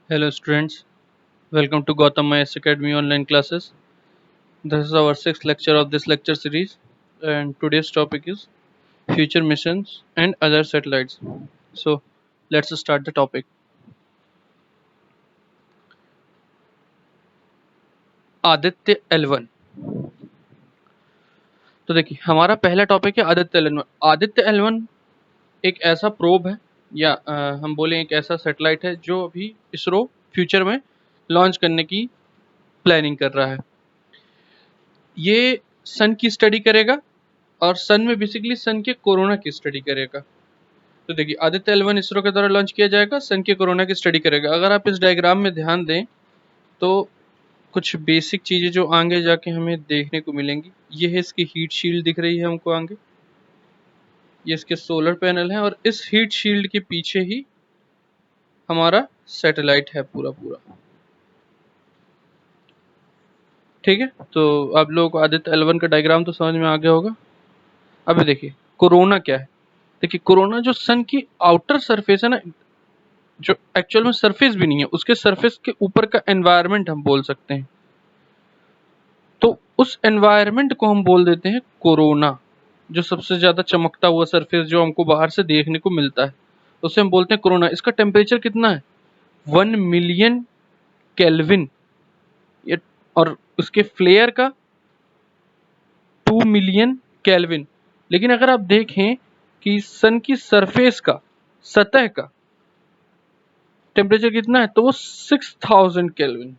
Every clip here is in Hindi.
Hello students, welcome to Gautam IS Academy online classes. This is our sixth lecture of this lecture series and today's topic is future missions and other satellites. So let's start the topic. Aditya L1। तो देखिए हमारा पहला टॉपिक है आदित्य L1। आदित्य L1 एक ऐसा प्रोब है या हम बोलें एक ऐसा सैटेलाइट है जो अभी इसरो फ्यूचर में लॉन्च करने की प्लानिंग कर रहा है। ये सन की स्टडी करेगा और सन में बेसिकली सन के कोरोना की स्टडी करेगा। तो देखिए आदित्य L1 इसरो के द्वारा लॉन्च किया जाएगा, सन के कोरोना की स्टडी करेगा। अगर आप इस डायग्राम में ध्यान दें तो कुछ बेसिक चीज़ें जो आगे जाके हमें देखने को मिलेंगी, ये है इसकी हीट शील्ड दिख रही है हमको आगे, ये इसके सोलर पैनल हैं और इस हीट शील्ड के पीछे ही हमारा सैटेलाइट है पूरा पूरा। ठीक है, तो आप लोगों को आदित्य L1 का डायग्राम तो समझ में आ गया होगा। अभी देखिए कोरोना क्या है। देखिए कोरोना जो सन की आउटर सरफेस है ना, जो एक्चुअल में सरफेस भी नहीं है, उसके सरफेस के ऊपर का एनवायरनमेंट हम बोल सकते हैं। तो उस एनवायरनमेंट को हम बोल देते हैं कोरोना। जो सबसे ज्यादा चमकता हुआ सरफेस जो हमको बाहर से देखने को मिलता है उसे हम बोलते हैं कोरोना। इसका टेम्परेचर कितना है? 1 मिलियन केल्विन। और उसके फ्लेयर का 2 मिलियन केल्विन। लेकिन अगर आप देखें कि सन की सरफेस का, सतह का टेम्परेचर कितना है, तो वो 6000 केल्विन।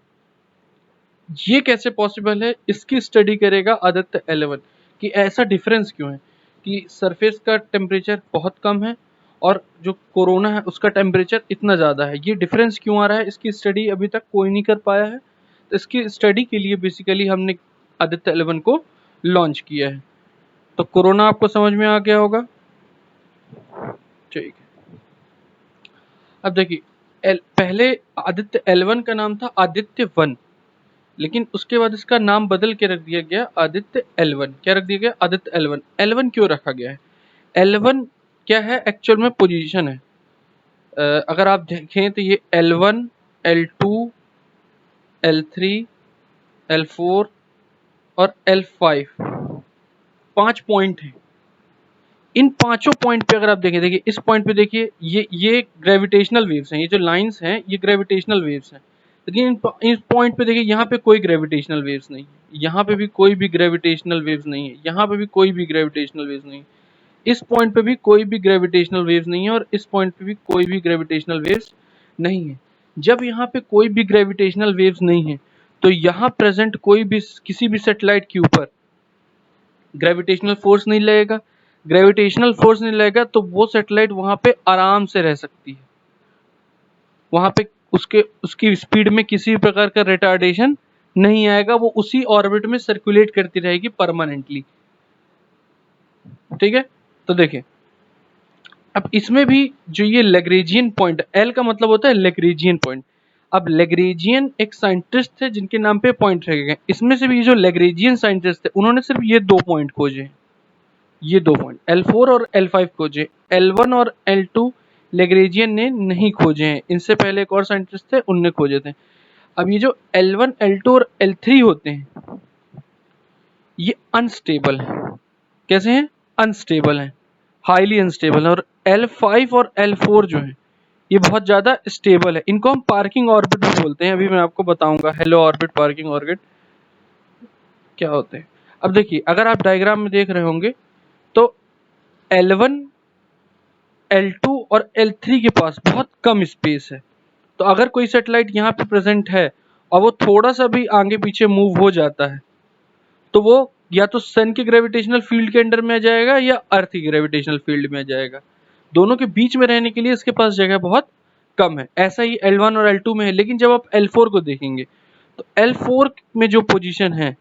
ये कैसे पॉसिबल है, इसकी स्टडी करेगा आदित्य L1 कि ऐसा डिफरेंस क्यों है कि सरफेस का टेम्परेचर बहुत कम है और जो कोरोना है उसका टेम्परेचर इतना ज़्यादा है। ये डिफरेंस क्यों आ रहा है, इसकी स्टडी अभी तक कोई नहीं कर पाया है। तो इसकी स्टडी के लिए बेसिकली हमने आदित्य L1 को लॉन्च किया है। तो कोरोना आपको समझ में आ गया होगा। ठीक है, अब देखिए पहले आदित्य L1 का नाम था आदित्य 1, लेकिन उसके बाद इसका नाम बदल के रख दिया गया आदित्य L1। क्या रख दिया गया? आदित्य L1। L1 क्यों रखा गया है? L1 क्या है? एक्चुअल में पोजीशन है। अगर आप देखें तो ये L1, L2, L3, L4 और L5 5 पॉइंट है। इन पांचों पॉइंट पे अगर आप देखिए इस पॉइंट पे देखिए, ये ग्रेविटेशनल वेव्स हैं। ये जो लाइंस हैं ये ग्रेविटेशनल वेव्स हैं। लेकिन इस पॉइंट पे देखिए यहाँ पे कोई ग्रेविटेशनल वेव्स नहीं है, यहाँ पे भी कोई भी ग्रेविटेशनल वेव्स नहीं है, यहाँ पे भी कोई भी ग्रेविटेशनल वेव्स नहीं है, इस पॉइंट पे भी कोई भी ग्रेविटेशनल वेव्स नहीं है और इस पॉइंट पे भी कोई भी ग्रेविटेशनल वेव्स नहीं है। जब यहाँ पे कोई भी ग्रेविटेशनल वेव्स नहीं है तो यहाँ प्रेजेंट कोई भी किसी भी सैटेलाइट के ऊपर ग्रेविटेशनल फोर्स नहीं लगेगा। ग्रेविटेशनल फोर्स नहीं लगेगा तो वो सैटेलाइट वहां पे आराम से रह सकती है। वहां पे उसकी स्पीड में किसी भी प्रकार का रिटार्डेशन नहीं आएगा, वो उसी ऑर्बिट में सर्कुलेट करती रहेगी परमानेंटली। ठीक है, तो देखिए अब इसमें भी जो ये लैग्रेंजियन पॉइंट, एल का मतलब होता है लैग्रेंजियन पॉइंट। अब लैग्रेंजियन एक साइंटिस्ट थे जिनके नाम पे पॉइंट रखे गए। इसमें से भी जो लैग्रेंजियन साइंटिस्ट थे उन्होंने सिर्फ ये 2 पॉइंट खोजे, ये 2 पॉइंट L4 और L5 खोजे। L1 और L2 लेग्रेजियन ने नहीं खोजे हैं, इनसे पहले एक और साइंटिस्ट थे उनने खोजे थे। अब ये जो L1, L2 और L3 होते हैं ये अनस्टेबल है। कैसे हैं? अनस्टेबल है, हाईली अनस्टेबल है। और L5 और L4 जो है ये बहुत ज़्यादा स्टेबल है। इनको हम पार्किंग ऑर्बिट भी बोलते हैं। अभी मैं आपको बताऊंगा हेलो ऑर्बिट, पार्किंग ऑर्बिट क्या होते हैं। अब देखिए अगर आप डायग्राम में देख रहे होंगे तो L1, L2 और L3 के पास बहुत कम स्पेस है। तो अगर कोई सैटेलाइट यहाँ पे प्रेजेंट है और वो थोड़ा सा भी आगे पीछे मूव हो जाता है तो वो या तो सन के ग्रेविटेशनल फील्ड के अंडर में आ जाएगा या अर्थ की ग्रेविटेशनल फील्ड में आ जाएगा। दोनों के बीच में रहने के लिए इसके पास जगह बहुत कम है। ऐसा ही L1 और L2 में है। लेकिन जब आप L4 को देखेंगे तो L4 में जो पोजीशन है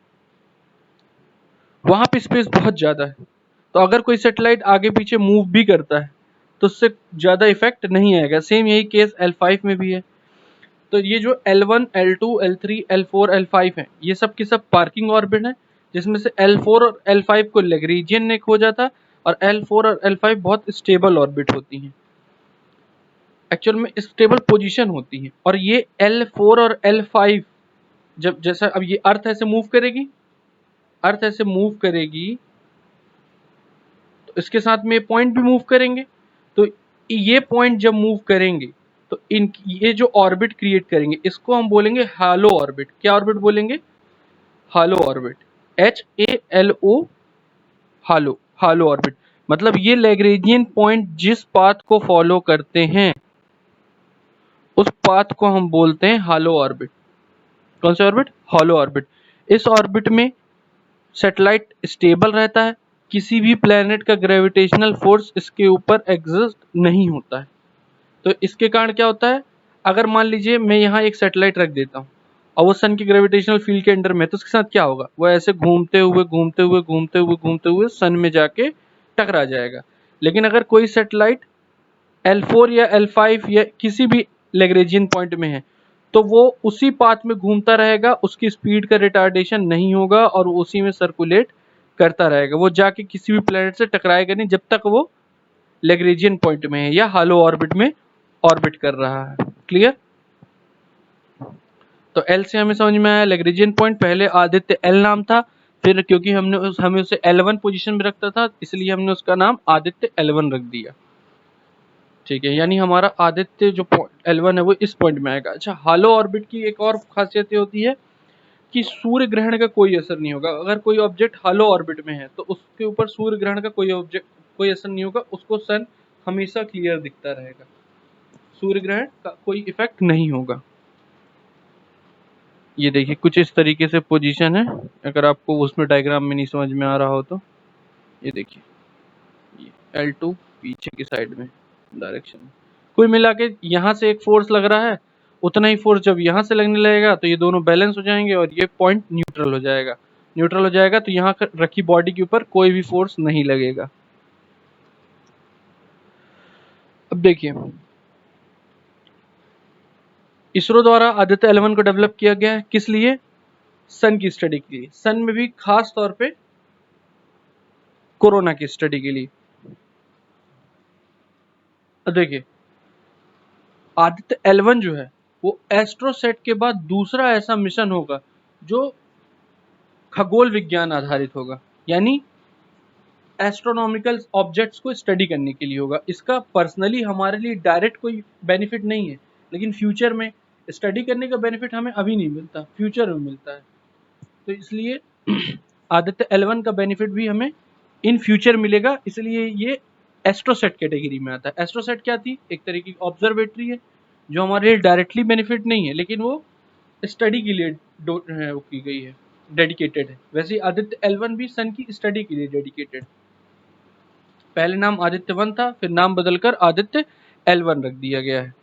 वहां पे स्पेस बहुत ज्यादा है। तो अगर कोई सैटेलाइट आगे पीछे मूव भी करता है तो उससे ज्यादा इफेक्ट नहीं आएगा। सेम यही केस L5 में भी है। तो ये जो L1, L2, L3, L4, L5 है ये सब की सब पार्किंग ऑर्बिट है, जिसमें से L4 और L5 को लैग्रेंजियन ने खोजा था और L4 और L5 बहुत स्टेबल ऑर्बिट होती हैं। एक्चुअल में स्टेबल पोजीशन होती है। और ये L4 और L5 जब जैसा अब ये अर्थ ऐसे मूव करेगी, अर्थ ऐसे मूव करेगी तो इसके साथ में ये पॉइंट भी मूव करेंगे। तो ये पॉइंट जब मूव करेंगे तो इन ये जो ऑर्बिट क्रिएट करेंगे इसको हम बोलेंगे हालो ऑर्बिट। क्या ऑर्बिट बोलेंगे? हालो ऑर्बिट। HALO, हालो, हालो ऑर्बिट। मतलब ये लैग्रेंजियन पॉइंट जिस पाथ को फॉलो करते हैं उस पाथ को हम बोलते हैं हालो ऑर्बिट। कौन से ऑर्बिट? हालो ऑर्बिट। इस ऑर्बिट में सैटेलाइट स्टेबल रहता है, किसी भी प्लेनेट का ग्रेविटेशनल फोर्स इसके ऊपर एग्जिस्ट नहीं होता है। तो इसके कारण क्या होता है, अगर मान लीजिए मैं यहाँ एक सैटेलाइट रख देता हूँ और वो सन की ग्रेविटेशनल फील्ड के अंडर में, तो उसके साथ क्या होगा, वो ऐसे घूमते हुए घूमते हुए घूमते हुए घूमते हुए सन में जाके टकरा जाएगा। लेकिन अगर कोई सैटेलाइट L4 या L5 या किसी भी लैग्रेंजियन पॉइंट में है तो वो उसी पाथ में घूमता रहेगा, उसकी स्पीड का रिटार्डेशन नहीं होगा और वो उसी में सर्कुलेट करता रहेगा। वो जाके किसी भी प्लेनेट से टकराएगा नहीं जब तक वो लैग्रेंजियन पॉइंट में है या हालो ऑर्बिट में ऑर्बिट कर रहा है। क्लियर? तो L से हमें समझ में आया लैग्रेंजियन पॉइंट पहले आदित्य L नाम था, फिर क्योंकि हमें उसे L1 पोजीशन में रखता था इसलिए हमने उसका नाम आदित्य L1 रख दिया। ठीक है, यानी हमारा आदित्य जो L1 है वो इस पॉइंट में आएगा। अच्छा, हालो ऑर्बिट की एक और खासियत ये होती है कि सूर्य ग्रहण का कोई असर नहीं होगा। अगर कोई ऑब्जेक्ट हालो ऑर्बिट में है तो उसके ऊपर सूर्य ग्रहण का कोई असर नहीं होगा, उसको सन हमेशा क्लियर दिखता रहेगा, सूर्य ग्रहण का कोई इफेक्ट नहीं होगा। ये देखिए कुछ इस तरीके से पोजीशन है, अगर आपको उसमें डायग्राम में नहीं समझ में आ रहा हो तो ये देखिए, ये L2 पीछे की साइड में डायरेक्शन में। कुल मिला के यहाँ से एक फोर्स लग रहा है, उतना ही फोर्स जब यहाँ से लगने लगेगा तो ये दोनों बैलेंस हो जाएंगे और ये पॉइंट न्यूट्रल हो जाएगा। न्यूट्रल हो जाएगा तो यहाँ रखी बॉडी के ऊपर कोई भी फोर्स नहीं लगेगा। अब देखिए, इसरो द्वारा आदित्य L1 को डेवलप किया गया है किस लिए? सन की स्टडी के लिए, सन में भी खास तौर पे कोरोना की स्टडी के लिए। अब देखिए, आदित्य L1 जो है वो एस्ट्रोसेट के बाद दूसरा ऐसा मिशन होगा जो खगोल विज्ञान आधारित होगा, यानी एस्ट्रोनॉमिकल ऑब्जेक्ट्स को स्टडी करने के लिए होगा। इसका पर्सनली हमारे लिए डायरेक्ट कोई बेनिफिट नहीं है, लेकिन फ्यूचर में स्टडी करने का बेनिफिट हमें अभी नहीं मिलता, फ्यूचर में मिलता है। तो इसलिए आदित्य L1 का बेनिफिट भी हमें इन फ्यूचर मिलेगा, इसलिए ये एस्ट्रोसेट कैटेगरी में आता है। एस्ट्रोसेट क्या थी? एक तरीके की ऑब्जर्वेटरी है जो हमारे लिए डायरेक्टली बेनिफिट नहीं है, लेकिन वो स्टडी के लिए वो की गई है, डेडिकेटेड है। वैसे ही आदित्य L1 भी सन की स्टडी के लिए डेडिकेटेड। पहले नाम आदित्य 1 था, फिर नाम बदलकर आदित्य L1 रख दिया गया है।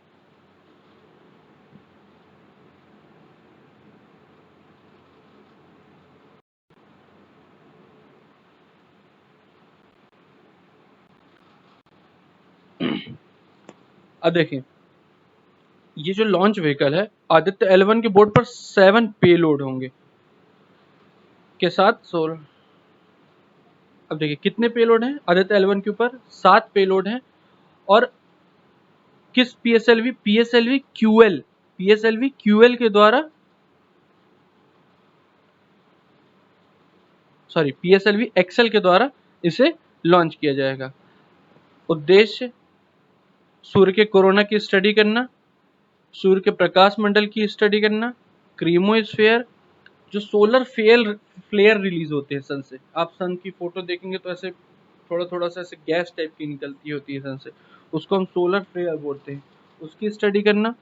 अब देखिए, ये जो लॉन्च व्हीकल है आदित्य L1 के बोर्ड पर 7 पेलोड होंगे के साथ 16। अब देखिए कितने पेलोड हैं आदित्य L1 के ऊपर? 7 पेलोड हैं। और किस PSLV QL के द्वारा, सॉरी PSLV XL के द्वारा इसे लॉन्च किया जाएगा। उद्देश्य सूर्य के कोरोना की स्टडी करना, सूर्य के प्रकाश मंडल की स्टडी करना, क्रीमोस्फेयर, जो सोलर फ्लेयर रिलीज होते हैं सन से। आप सन की फोटो देखेंगे तो ऐसे थोड़ा थोड़ा सा ऐसे गैस टाइप की निकलती होती है सन से, उसको हम सोलर फ्लेयर बोलते हैं, उसकी स्टडी करना,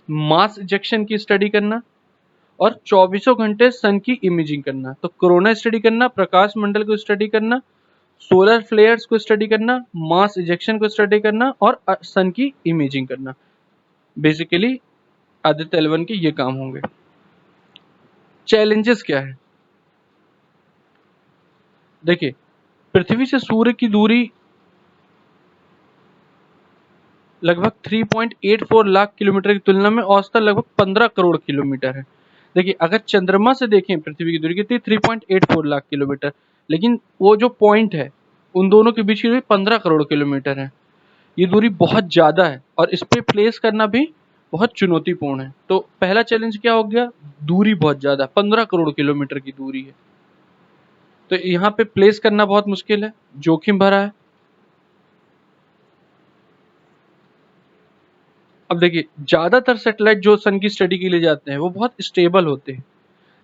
मास इजेक्शन की स्टडी करना और 24 घंटे सन की इमेजिंग करना। तो कोरोना स्टडी करना, प्रकाश मंडल को स्टडी करना, सोलर फ्लेयर्स को स्टडी करना, मास इजेक्शन को स्टडी करना और सन की इमेजिंग करना। बेसिकली आदित्य L1 के ये काम होंगे। चैलेंजेस क्या है? देखिए, पृथ्वी से सूर्य की दूरी लगभग 3.84 लाख किलोमीटर की तुलना में औसतन लगभग 15 करोड़ किलोमीटर है। देखिए, अगर चंद्रमा से देखें पृथ्वी की दूरी कितनी? 3.84 लाख किलोमीटर, लेकिन वो जो पॉइंट है उन दोनों के बीच की दूरी 15 करोड़ किलोमीटर है। ये दूरी बहुत ज़्यादा है और इस पे प्लेस करना भी बहुत चुनौतीपूर्ण है। तो पहला चैलेंज क्या हो गया, दूरी बहुत ज़्यादा, 15 करोड़ किलोमीटर की दूरी है, तो यहाँ पे प्लेस करना बहुत मुश्किल है, जोखिम भरा है। अब देखिए, ज़्यादातर सैटेलाइट जो सन की स्टडी के लिए जाते हैं वो बहुत स्टेबल होते हैं,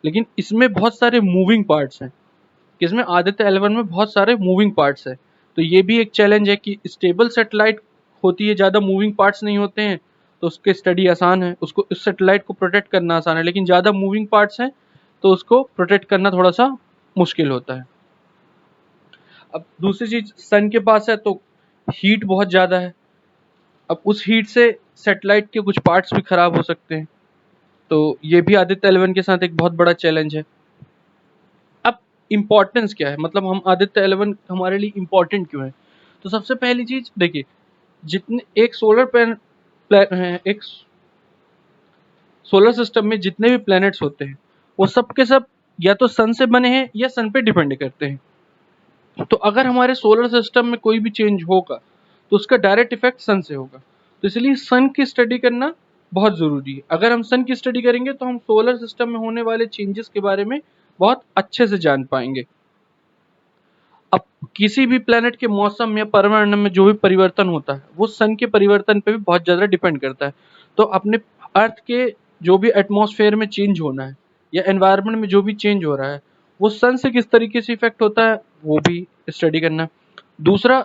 लेकिन इसमें बहुत सारे मूविंग पार्ट्स हैं। इसमें आदित्य L1 में बहुत सारे मूविंग पार्ट्स हैं, तो ये भी एक चैलेंज है कि स्टेबल सैटेलाइट होती है, ज़्यादा मूविंग पार्ट्स नहीं होते हैं, तो उसके स्टडी आसान है, उसको इस सैटेलाइट को प्रोटेक्ट करना आसान है, लेकिन ज़्यादा मूविंग पार्ट्स हैं तो उसको प्रोटेक्ट करना थोड़ा सा मुश्किल होता है। अब दूसरी चीज़, सन के पास है तो हीट बहुत ज़्यादा है, अब उस हीट से सैटेलाइट के कुछ पार्ट्स भी खराब हो सकते हैं, तो ये भी आदित्य L1 के साथ एक बहुत बड़ा चैलेंज है। अब इम्पोर्टेंस क्या है, मतलब हम आदित्य L1 हमारे लिए इम्पोर्टेंट क्यों है? तो सबसे पहली चीज देखिए, जितने एक एक सोलर सिस्टम में जितने भी प्लैनेट्स होते हैं वो सब के सब या तो सन से बने हैं या सन पे डिपेंड करते हैं। तो अगर हमारे सोलर सिस्टम में कोई भी चेंज होगा तो उसका डायरेक्ट इफेक्ट सन से होगा, तो इसलिए सन की स्टडी करना बहुत ज़रूरी है। अगर हम सन की स्टडी करेंगे तो हम सोलर सिस्टम में होने वाले चेंजेस के बारे में बहुत अच्छे से जान पाएंगे। अब किसी भी प्लेनेट के मौसम या पर्यावरण में जो भी परिवर्तन होता है वो सन के परिवर्तन पे भी बहुत ज़्यादा डिपेंड करता है। तो अपने अर्थ के जो भी एटमॉस्फेयर में चेंज होना है या एनवायरनमेंट में जो भी चेंज हो रहा है वो सन से किस तरीके से इफेक्ट होता है वो भी स्टडी करना है। दूसरा,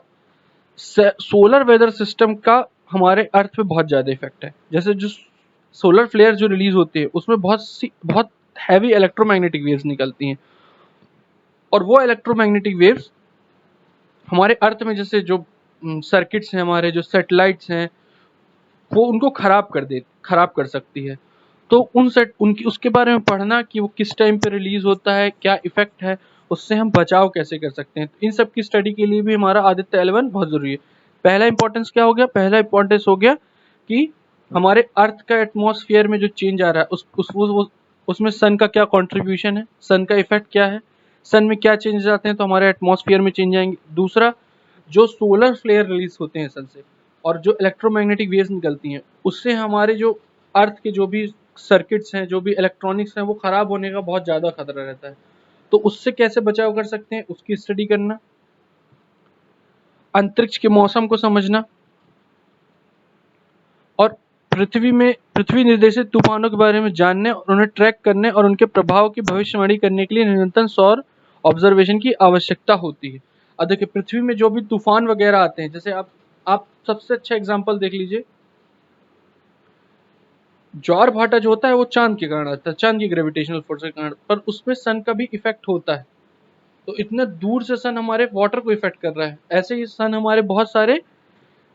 सोलर वेदर सिस्टम का हमारे अर्थ पे बहुत ज़्यादा इफेक्ट है। जैसे जो सोलर फ्लेयर जो रिलीज होती है उसमें बहुत हैवी इलेक्ट्रोमैग्नेटिक वेव्स निकलती हैं, और वो इलेक्ट्रोमैग्नेटिक वेव्स हमारे अर्थ में जैसे जो सर्किट्स हैं, हमारे जो सैटेलाइट्स हैं, वो उनको खराब कर सकती है। तो उनकी उसके बारे में पढ़ना कि वो किस टाइम पे रिलीज होता है, क्या इफेक्ट है, उससे हम बचाव कैसे कर सकते हैं, इन सब की स्टडी के लिए भी हमारा आदित्य L1 बहुत जरूरी है। पहला इंपॉर्टेंस क्या हो गया, पहला इंपॉर्टेंस हो गया कि हमारे अर्थ का एटमॉस्फेयर में जो चेंज आ रहा है उसमें सन का क्या कंट्रीब्यूशन है, सन का इफेक्ट क्या है, सन में क्या चेंजेस आते हैं तो हमारे एटमॉस्फेयर में चेंज आएंगे। दूसरा, जो सोलर फ्लेयर रिलीज होते हैं सन से और जो इलेक्ट्रोमैग्नेटिक वेव्स निकलती हैं उससे हमारे जो अर्थ के जो भी सर्किट्स हैं, जो भी इलेक्ट्रॉनिक्स हैं, वो खराब होने का बहुत ज़्यादा खतरा रहता है। तो उससे कैसे बचाव कर सकते हैं उसकी स्टडी करना। अंतरिक्ष के मौसम को समझना और पृथ्वी निर्देशित तूफानों के बारे में जानने और उन्हें ट्रैक करने और उनके प्रभाव की भविष्यवाणी करने के लिए निरंतर सौर ऑब्जर्वेशन की आवश्यकता होती है। अब देखिए, पृथ्वी में जो भी तूफान वगैरह आते हैं, जैसे आप सबसे अच्छा एग्जांपल देख लीजिए, ज्वार भाटा जो होता है वो चांद के कारण आता है, चांद की ग्रेविटेशनल फोर्स के कारण, पर उसमें सन का भी इफेक्ट होता है। तो इतने दूर से सन हमारे वाटर को इफेक्ट कर रहा है, ऐसे ही सन हमारे बहुत सारे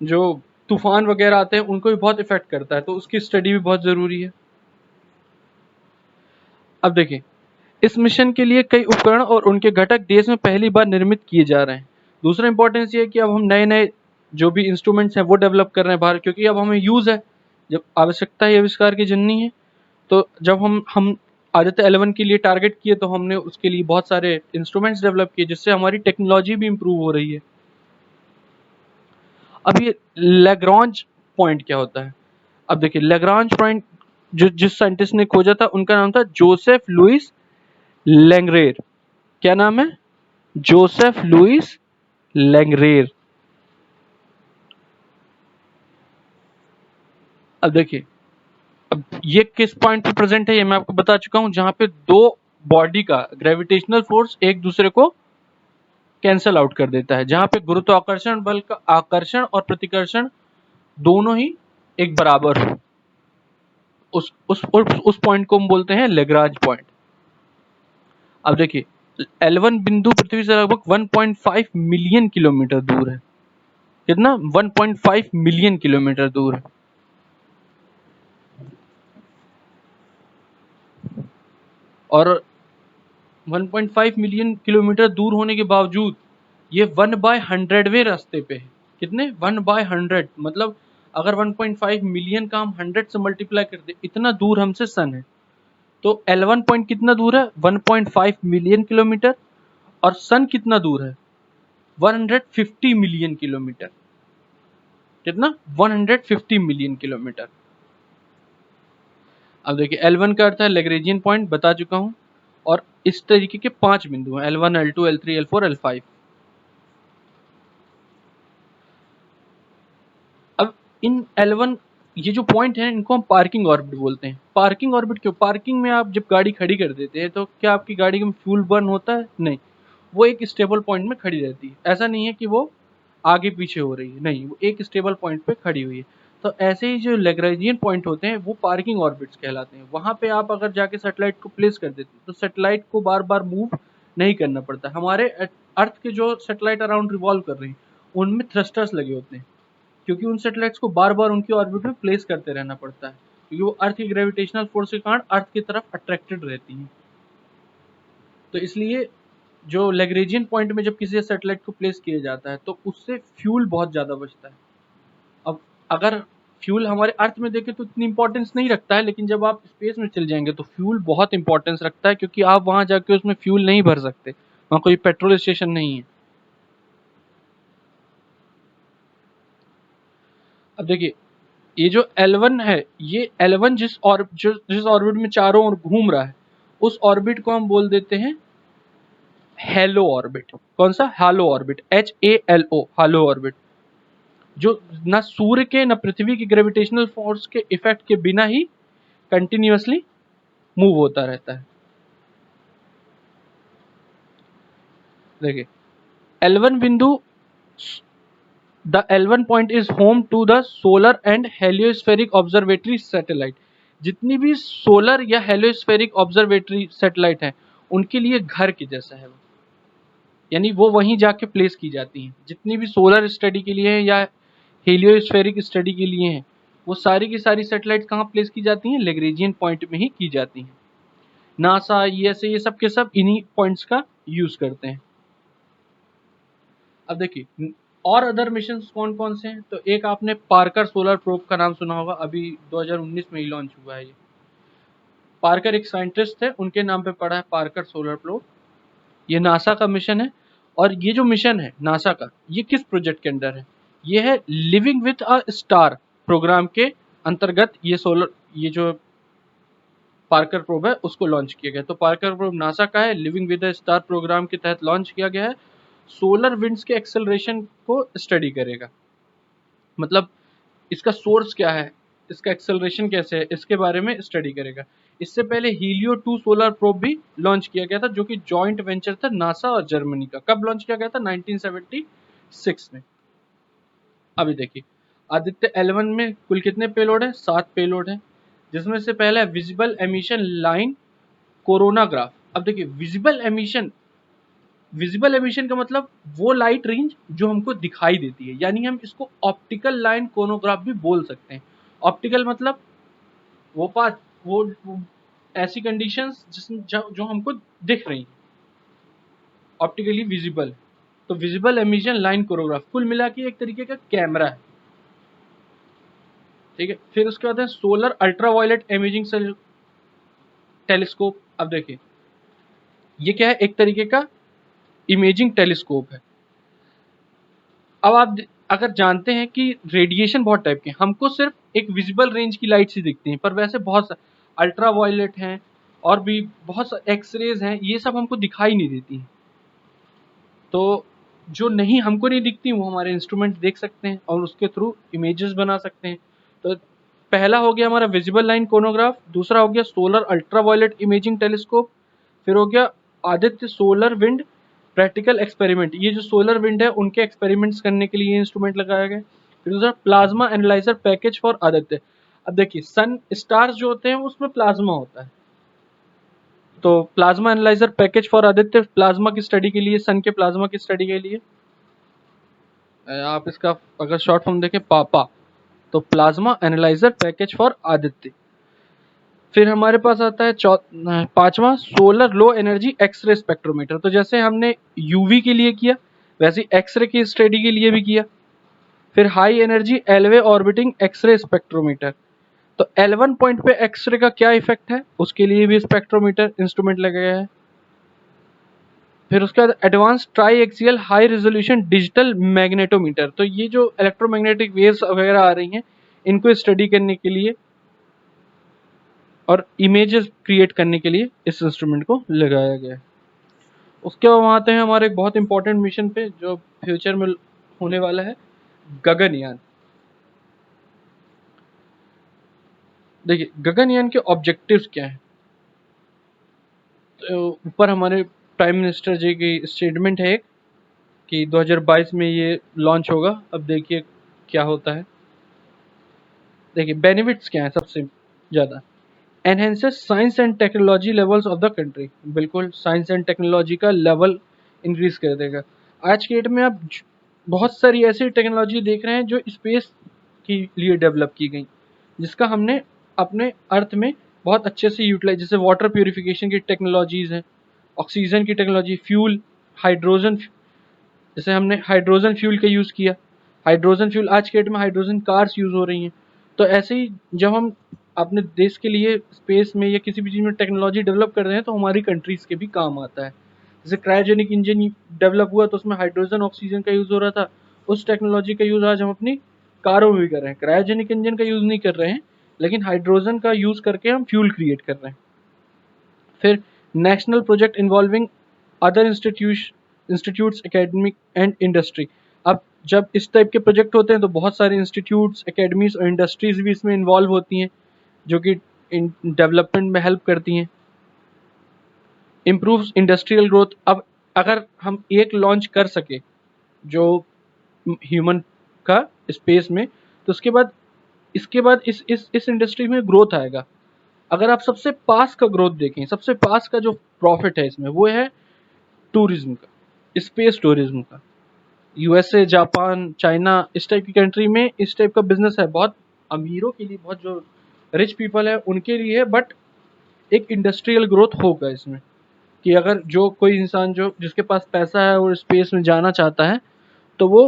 जो तूफान वगैरह आते हैं उनको भी बहुत इफेक्ट करता है, तो उसकी स्टडी भी बहुत जरूरी है। अब देखिए, इस मिशन के लिए कई उपकरण और उनके घटक देश में पहली बार निर्मित किए जा रहे हैं। दूसरा इंपॉर्टेंस ये है कि अब हम नए नए जो भी इंस्ट्रूमेंट्स हैं वो डेवलप कर रहे हैं बाहर, क्योंकि अब हमें यूज है, जब आवश्यकता ही आविष्कार की जननी है। तो जब हम आदित्य L1 के लिए टारगेट किए तो हमने उसके लिए बहुत सारे इंस्ट्रूमेंट्स डेवलप किए जिससे हमारी टेक्नोलॉजी भी इम्प्रूव हो रही है। अब ये लैग्रांज पॉइंट क्या होता है? अब देखिए, लैग्रांज पॉइंट जो जिस साइंटिस्ट ने खोजा था उनका नाम था जोसेफ लुइस लैंगरेर। क्या नाम है? जोसेफ लुइस लैंगरेर। अब देखिए, अब ये किस पॉइंट पे प्रेजेंट है ये मैं आपको बता चुका हूं, जहां पे दो बॉडी का ग्रेविटेशनल फोर्स एक दूसरे को कैंसल आउट कर देता है, जहां पे गुरुत्वाकर्षण बल का आकर्षण और प्रतिकर्षण दोनों ही एक बराबर हो। उस पॉइंट को हम बोलते हैं लेग्रांज पॉइंट। अब देखिए, L1 बिंदु पृथ्वी से लगभग 1.5 मिलियन किलोमीटर दूर है। कितना? 1.5 मिलियन किलोमीटर दूर है। और 1.5 मिलियन किलोमीटर दूर होने के बावजूद ये 1/100वें रास्ते पे है। कितने? 1/100, मतलब अगर 1.5 मिलियन का हम 100 से मल्टीप्लाई कर दे, इतना दूर हमसे सन है। तो L1 पॉइंट कितना दूर है? 1.5 मिलियन किलोमीटर। और सन कितना दूर है? 150 मिलियन किलोमीटर। कितना 150 मिलियन किलोमीटर। अब देखिए L1 का अर्थ है लैग्रेंजियन पॉइंट, बता चुका हूं। और इस तरीके के 5 बिंदु हैं, L1 L2 L3 L4 L5। अब इन L1 ये जो पॉइंट है इनको हम पार्किंग ऑर्बिट बोलते हैं। पार्किंग ऑर्बिट क्यों? पार्किंग में आप जब गाड़ी खड़ी कर देते हैं तो क्या आपकी गाड़ी में फ्यूल बर्न होता है? नहीं, वो एक स्टेबल पॉइंट में खड़ी रहती है। ऐसा नहीं है कि वो आगे पीछे हो रही है, नहीं, वो एक स्टेबल पॉइंट पे खड़ी हुई है। तो ऐसे ही जो लैग्रेंजियन पॉइंट होते हैं वो पार्किंग ऑर्बिट्स कहलाते हैं। वहां पे आप अगर जाके सैटेलाइट को प्लेस कर देते हैं तो सैटेलाइट को बार बार मूव नहीं करना पड़ता। हमारे अर्थ के जो सैटेलाइट अराउंड रिवॉल्व कर रहे हैं उनमें थ्रस्टर्स लगे होते हैं, क्योंकि उन सैटेलाइट्स को बार बार उनकी ऑर्बिट में प्लेस करते रहना पड़ता है, क्योंकि वो अर्थ की ग्रेविटेशनल फोर्स के कारण अर्थ की तरफ अट्रैक्टेड रहती हैं। तो इसलिए जो लैग्रेंजियन पॉइंट में जब किसी सैटेलाइट को प्लेस किया जाता है तो उससे फ्यूल बहुत ज़्यादा बचता है। अब अगर फ्यूल हमारे अर्थ में देखें तो इतनी इंपॉर्टेंस नहीं रखता है, लेकिन जब आप स्पेस में चल जाएंगे तो फ्यूल बहुत इंपॉर्टेंस रखता है, क्योंकि आप वहां जाके उसमें फ्यूल नहीं भर सकते, वहां कोई पेट्रोल स्टेशन नहीं है। अब देखिए ये जो L1 है, ये L1 जिस ऑर्बिट में चारों ओर घूम रहा है उस ऑर्बिट को हम बोल देते हैं हेलो ऑर्बिट। कौन सा? हालो ऑर्बिट, HALO, हालो ऑर्बिट। जो ना सूर्य के ना पृथ्वी की ग्रेविटेशनल फोर्स के इफेक्ट के बिना ही कंटिन्यूअसली मूव होता रहता है। देखिए L1 बिंदु, the L1 point is home to the solar and heliospheric observatory satellite. जितनी भी सोलर या हेलियोस्फेरिक ऑब्जर्वेटरी सैटेलाइट है उनके लिए घर के जैसा है वो, यानी वो वहीं जाके प्लेस की जाती हैं। जितनी भी सोलर स्टडी के लिए है या हेलियोस्फेरिक स्टडी के लिए हैं, वो सारी की सारी सैटेलाइट कहाँ प्लेस की जाती हैं? लैग्रेंजियन पॉइंट में ही की जाती हैं। नासा, ये सब के सब इन्हीं पॉइंट्स का यूज करते हैं। अब देखिए और अदर मिशन कौन कौन से हैं, तो एक आपने पार्कर सोलर प्रोब का नाम सुना होगा, अभी 2019 में ही लॉन्च हुआ है ये। पार्कर एक साइंटिस्ट थे, उनके नाम पे पड़ा है पार्कर सोलर प्रोब। ये नासा का मिशन है। और ये जो मिशन है नासा का, ये किस प्रोजेक्ट के अंडर है? ये है living with a star programme के अंतर्गत ये जो पार्कर प्रोब है उसको लॉन्च किया गया। तो पार्कर प्रोब नासा का है, living with a star programme के तहत लॉन्च किया गया है। सोलर विंड्स के एक्सेलरेशन को स्टडी करेगा, मतलब इसका सोर्स क्या है, इसका एक्सेलरेशन कैसे है, इसके बारे में स्टडी करेगा। इससे पहले हीलियो 2 सोलर प्रोब भी लॉन्च किया गया था, जो कि जॉइंट वेंचर था नासा और जर्मनी का। कब लॉन्च किया गया था? 1976 में। अभी देखिए आदित्य L1 में कुल कितने पेलोड है? 7 पेलोड है, जिसमें से पहला है विजिबल एमिशन लाइन कोरोनाग्राफ। अब देखिए विजिबल एमिशन का मतलब वो लाइट रेंज जो हमको दिखाई देती है, यानी हम इसको ऑप्टिकल लाइन कोरोनाग्राफ भी बोल सकते हैं। ऑप्टिकल मतलब वो पाथ वो ऐसी कंडीशंस जो हमको दिख रही हैं, ऑप्टिकली विजिबल। तो विजिबल एमिशन लाइन कोरोग्राफ कुल मिला के एक तरीके का कैमरा है, ठीक है। फिर उसके बाद है सोलर अल्ट्रावायलेट इमेजिंग टेलीस्कोप। अब देखिए ये क्या है? एक तरीके का इमेजिंग टेलीस्कोप है। अब आप अगर जानते हैं कि रेडिएशन बहुत टाइप के, हमको सिर्फ एक विजिबल रेंज की लाइट ही दिखती हैं, पर वैसे बहुत अल्ट्रा वायलेट हैं और भी बहुत एक्सरेज हैं, ये सब हमको दिखाई नहीं देती हैं। तो जो नहीं हमको नहीं दिखती वो हमारे इंस्ट्रूमेंट देख सकते हैं और उसके थ्रू इमेजेस बना सकते हैं। तो पहला हो गया हमारा विजिबल लाइन कोनोग्राफ, दूसरा हो गया solar ultra violet imaging telescope, फिर हो गया Aditya solar wind practical experiment. ये जो सोलर विंड है उनके एक्सपेरिमेंट्स करने के लिए इंस्ट्रूमेंट लगाया गया। फिर दूसरा plasma analyser package for Aditya. अब देखिए सन स्टार्स जो होते हैं उसमें प्लाज्मा होता है, तो plasma analyser package for Aditya plasma की स्टडी के लिए, सन के प्लाज्मा की स्टडी के लिए। आप इसका अगर शॉर्ट फॉर्म देखें पापा, तो plasma analyser package for Aditya. फिर हमारे पास आता है पांचवा solar low energy X ray spectrometer. तो जैसे हमने यूवी के लिए किया वैसे एक्सरे की स्टडी के लिए भी किया। फिर high energy L one orbiting X ray spectrometer. तो L1 पॉइंट पे एक्सरे का क्या इफेक्ट है उसके लिए भी स्पेक्ट्रोमीटर इंस्ट्रूमेंट लगाया है। फिर उसके बाद advance try axial high resolution digital magnetometer, तो ये जो इलेक्ट्रोमैग्नेटिक वेव्स वगैरह आ रही हैं इनको स्टडी करने के लिए और इमेजेस क्रिएट करने के लिए इस इंस्ट्रूमेंट को लगाया गया है। उसके बाद हम आते हैं हमारे एक बहुत इंपॉर्टेंट मिशन पे जो फ्यूचर में होने वाला है, गगनयान। देखिए गगनयान के ऑब्जेक्टिव्स क्या हैं, तो ऊपर हमारे प्राइम मिनिस्टर जी की स्टेटमेंट है एक कि 2022 में ये लॉन्च होगा। अब देखिए क्या होता है। देखिए बेनिफिट्स क्या है सबसे ज़्यादा, enhances science and technology levels of the country, बिल्कुल साइंस एंड टेक्नोलॉजी का लेवल इंक्रीज कर देगा। आज के डेट में आप बहुत सारी ऐसी टेक्नोलॉजी देख रहे हैं जो स्पेस के लिए डेवलप की गई, जिसका हमने अपने अर्थ में बहुत अच्छे से यूटिलाइज, जैसे वाटर प्यूरिफिकेशन की टेक्नोलॉजीज हैं, ऑक्सीजन की टेक्नोलॉजी, फ्यूल, हाइड्रोजन, जैसे हमने हाइड्रोजन फ्यूल का यूज़ किया, हाइड्रोजन फ्यूल आज के डेट में हाइड्रोजन कार्स यूज़ हो रही हैं। तो ऐसे ही जब हम अपने देश के लिए स्पेस में या किसी भी चीज़ में टेक्नोलॉजी डेवलप कर रहे हैं तो हमारी कंट्रीज़ के भी काम आता है। जैसे क्रायोजेनिक इंजन डेवलप हुआ तो उसमें हाइड्रोजन ऑक्सीजन का यूज़ हो रहा था, उस टेक्नोलॉजी का यूज़ आज हम अपनी कारों में भी कर रहे हैं। क्रायोजेनिक इंजन का यूज़ नहीं कर रहे हैं, लेकिन हाइड्रोजन का यूज़ करके हम फ्यूल क्रिएट कर रहे हैं। फिर national project involving other institutes academic and industry. अब जब इस टाइप के प्रोजेक्ट होते हैं तो बहुत सारे इंस्टीट्यूट्स, एकेडमीज और इंडस्ट्रीज भी इसमें इन्वॉल्व होती हैं जो कि डेवलपमेंट में हेल्प करती हैं। Improves industrial growth. अब अगर हम एक लॉन्च कर सके जो ह्यूमन का स्पेस में, तो इसके बाद इस इंडस्ट्री में ग्रोथ आएगा। अगर आप सबसे पास का ग्रोथ देखें, सबसे पास का जो प्रॉफिट है इसमें वो है टूरिज्म का, स्पेस टूरिज्म का। यूएसए, जापान, चाइना, इस टाइप की कंट्री में इस टाइप का बिजनेस है, बहुत अमीरों के लिए, बहुत जो रिच पीपल है उनके लिए है, बट एक इंडस्ट्रियल ग्रोथ होगा इसमें कि अगर जो कोई इंसान जो जिसके पास पैसा है और स्पेस में जाना चाहता है तो वो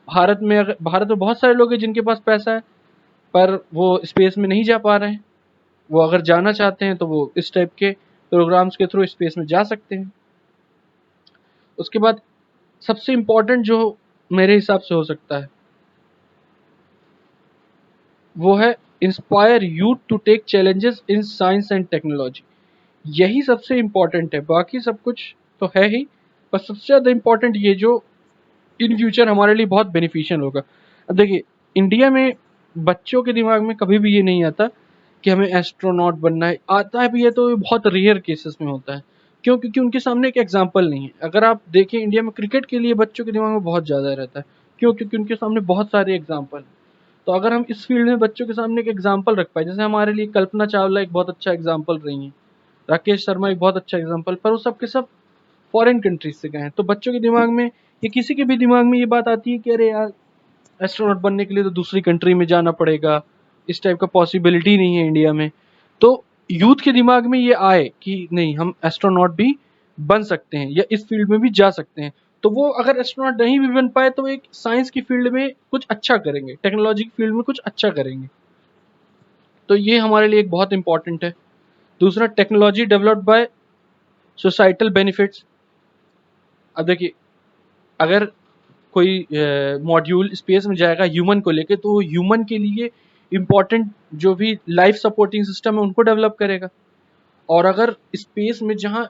भारत में बहुत सारे लोग हैं जिनके पास पैसा है पर वो स्पेस में नहीं जा पा रहे हैं। वो अगर जाना चाहते हैं तो वो इस टाइप के प्रोग्राम्स के थ्रू स्पेस में जा सकते हैं। उसके बाद सबसे इम्पोर्टेंट जो मेरे हिसाब से हो सकता है वो है inspire youth to take challenges in science and technology. यही सबसे इम्पोर्टेंट है, बाकी सब कुछ तो है ही, पर सबसे ज़्यादा इम्पोर्टेंट ये जो इन फ्यूचर हमारे लिए बहुत बेनिफिशियल होगा। अब देखिए इंडिया में बच्चों के दिमाग में कभी भी ये नहीं आता कि हमें एस्ट्रोनॉट बनना है, आता है भी है तो ये बहुत रेयर केसेस में होता है। क्यों? क्योंकि उनके सामने एक एग्जाम्पल नहीं है। अगर आप देखें इंडिया में क्रिकेट के लिए बच्चों के दिमाग में बहुत ज़्यादा रहता है। क्यों? क्योंकि उनके सामने बहुत सारे एग्जाम्पल हैं। तो अगर हम इस फील्ड में बच्चों के सामने एक एग्जाम्पल रख पाए, जैसे हमारे लिए कल्पना चावला एक बहुत अच्छा एग्जाम्पल रही हैं, राकेश शर्मा एक बहुत अच्छा एग्जाम्पल, पर वो सब के सब फॉरेन कंट्रीज से गए हैं। तो बच्चों के दिमाग में या किसी के भी दिमाग में ये बात आती है कि अरे यार एस्ट्रोनॉट बनने के लिए तो दूसरी कंट्री में जाना पड़ेगा, इस टाइप का पॉसिबिलिटी नहीं है इंडिया में। तो यूथ के दिमाग में ये आए कि नहीं, हम एस्ट्रोनॉट भी बन सकते हैं या इस फील्ड में भी जा सकते हैं। तो वो अगर एस्ट्रोनॉट नहीं भी बन पाए तो एक साइंस की फील्ड में कुछ अच्छा करेंगे, टेक्नोलॉजी की फील्ड में कुछ अच्छा करेंगे। तो ये हमारे लिए एक बहुत इंपॉर्टेंट है। दूसरा, technology developed by societal benefits. अब देखिए अगर कोई मॉड्यूल स्पेस में जाएगा ह्यूमन को लेके तो ह्यूमन के लिए इम्पोर्टेंट जो भी लाइफ सपोर्टिंग सिस्टम है उनको डेवलप करेगा। और अगर स्पेस में जहाँ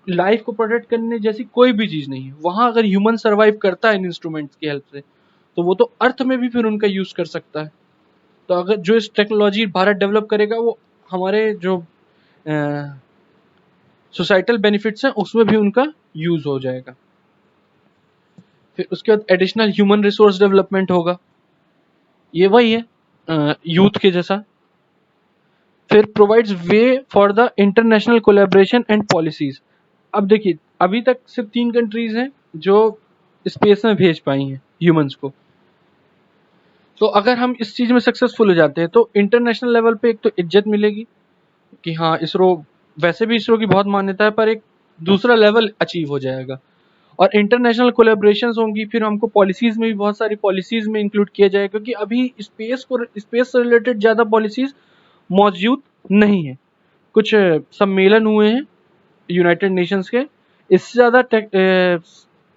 लाइफ को प्रोटेक्ट करने जैसी कोई भी चीज़ नहीं है वहाँ अगर ह्यूमन सर्वाइव करता है इन इंस्ट्रूमेंट्स की हेल्प से तो वो तो अर्थ में भी फिर उनका यूज़ कर सकता है। तो अगर जो इस टेक्नोलॉजी भारत डेवलप करेगा वो हमारे जो सोसाइटल बेनिफिट्स हैं उसमें भी उनका यूज़ हो जाएगा। फिर उसके बाद एडिशनल ह्यूमन रिसोर्स डेवलपमेंट होगा, ये वही है यूथ के जैसा। फिर provides way for the international collaboration and policies. अब देखिए अभी तक सिर्फ 3 कंट्रीज हैं जो स्पेस में भेज पाई हैं ह्यूमंस को। तो अगर हम इस चीज़ में सक्सेसफुल हो जाते हैं तो इंटरनेशनल लेवल पे एक तो इज्जत मिलेगी कि हाँ इसरो, वैसे भी इसरो की बहुत मान्यता है, पर एक दूसरा लेवल अचीव हो जाएगा। और इंटरनेशनल कोलैबोरेशंस होंगी, फिर हमको पॉलिसीज़ में भी बहुत सारी पॉलिसीज़ में इंक्लूड किया जाएगा क्योंकि अभी स्पेस से रिलेटेड ज़्यादा पॉलिसीज़ मौजूद नहीं है। कुछ सम्मेलन हुए हैं यूनाइटेड नेशंस के, इससे ज़्यादा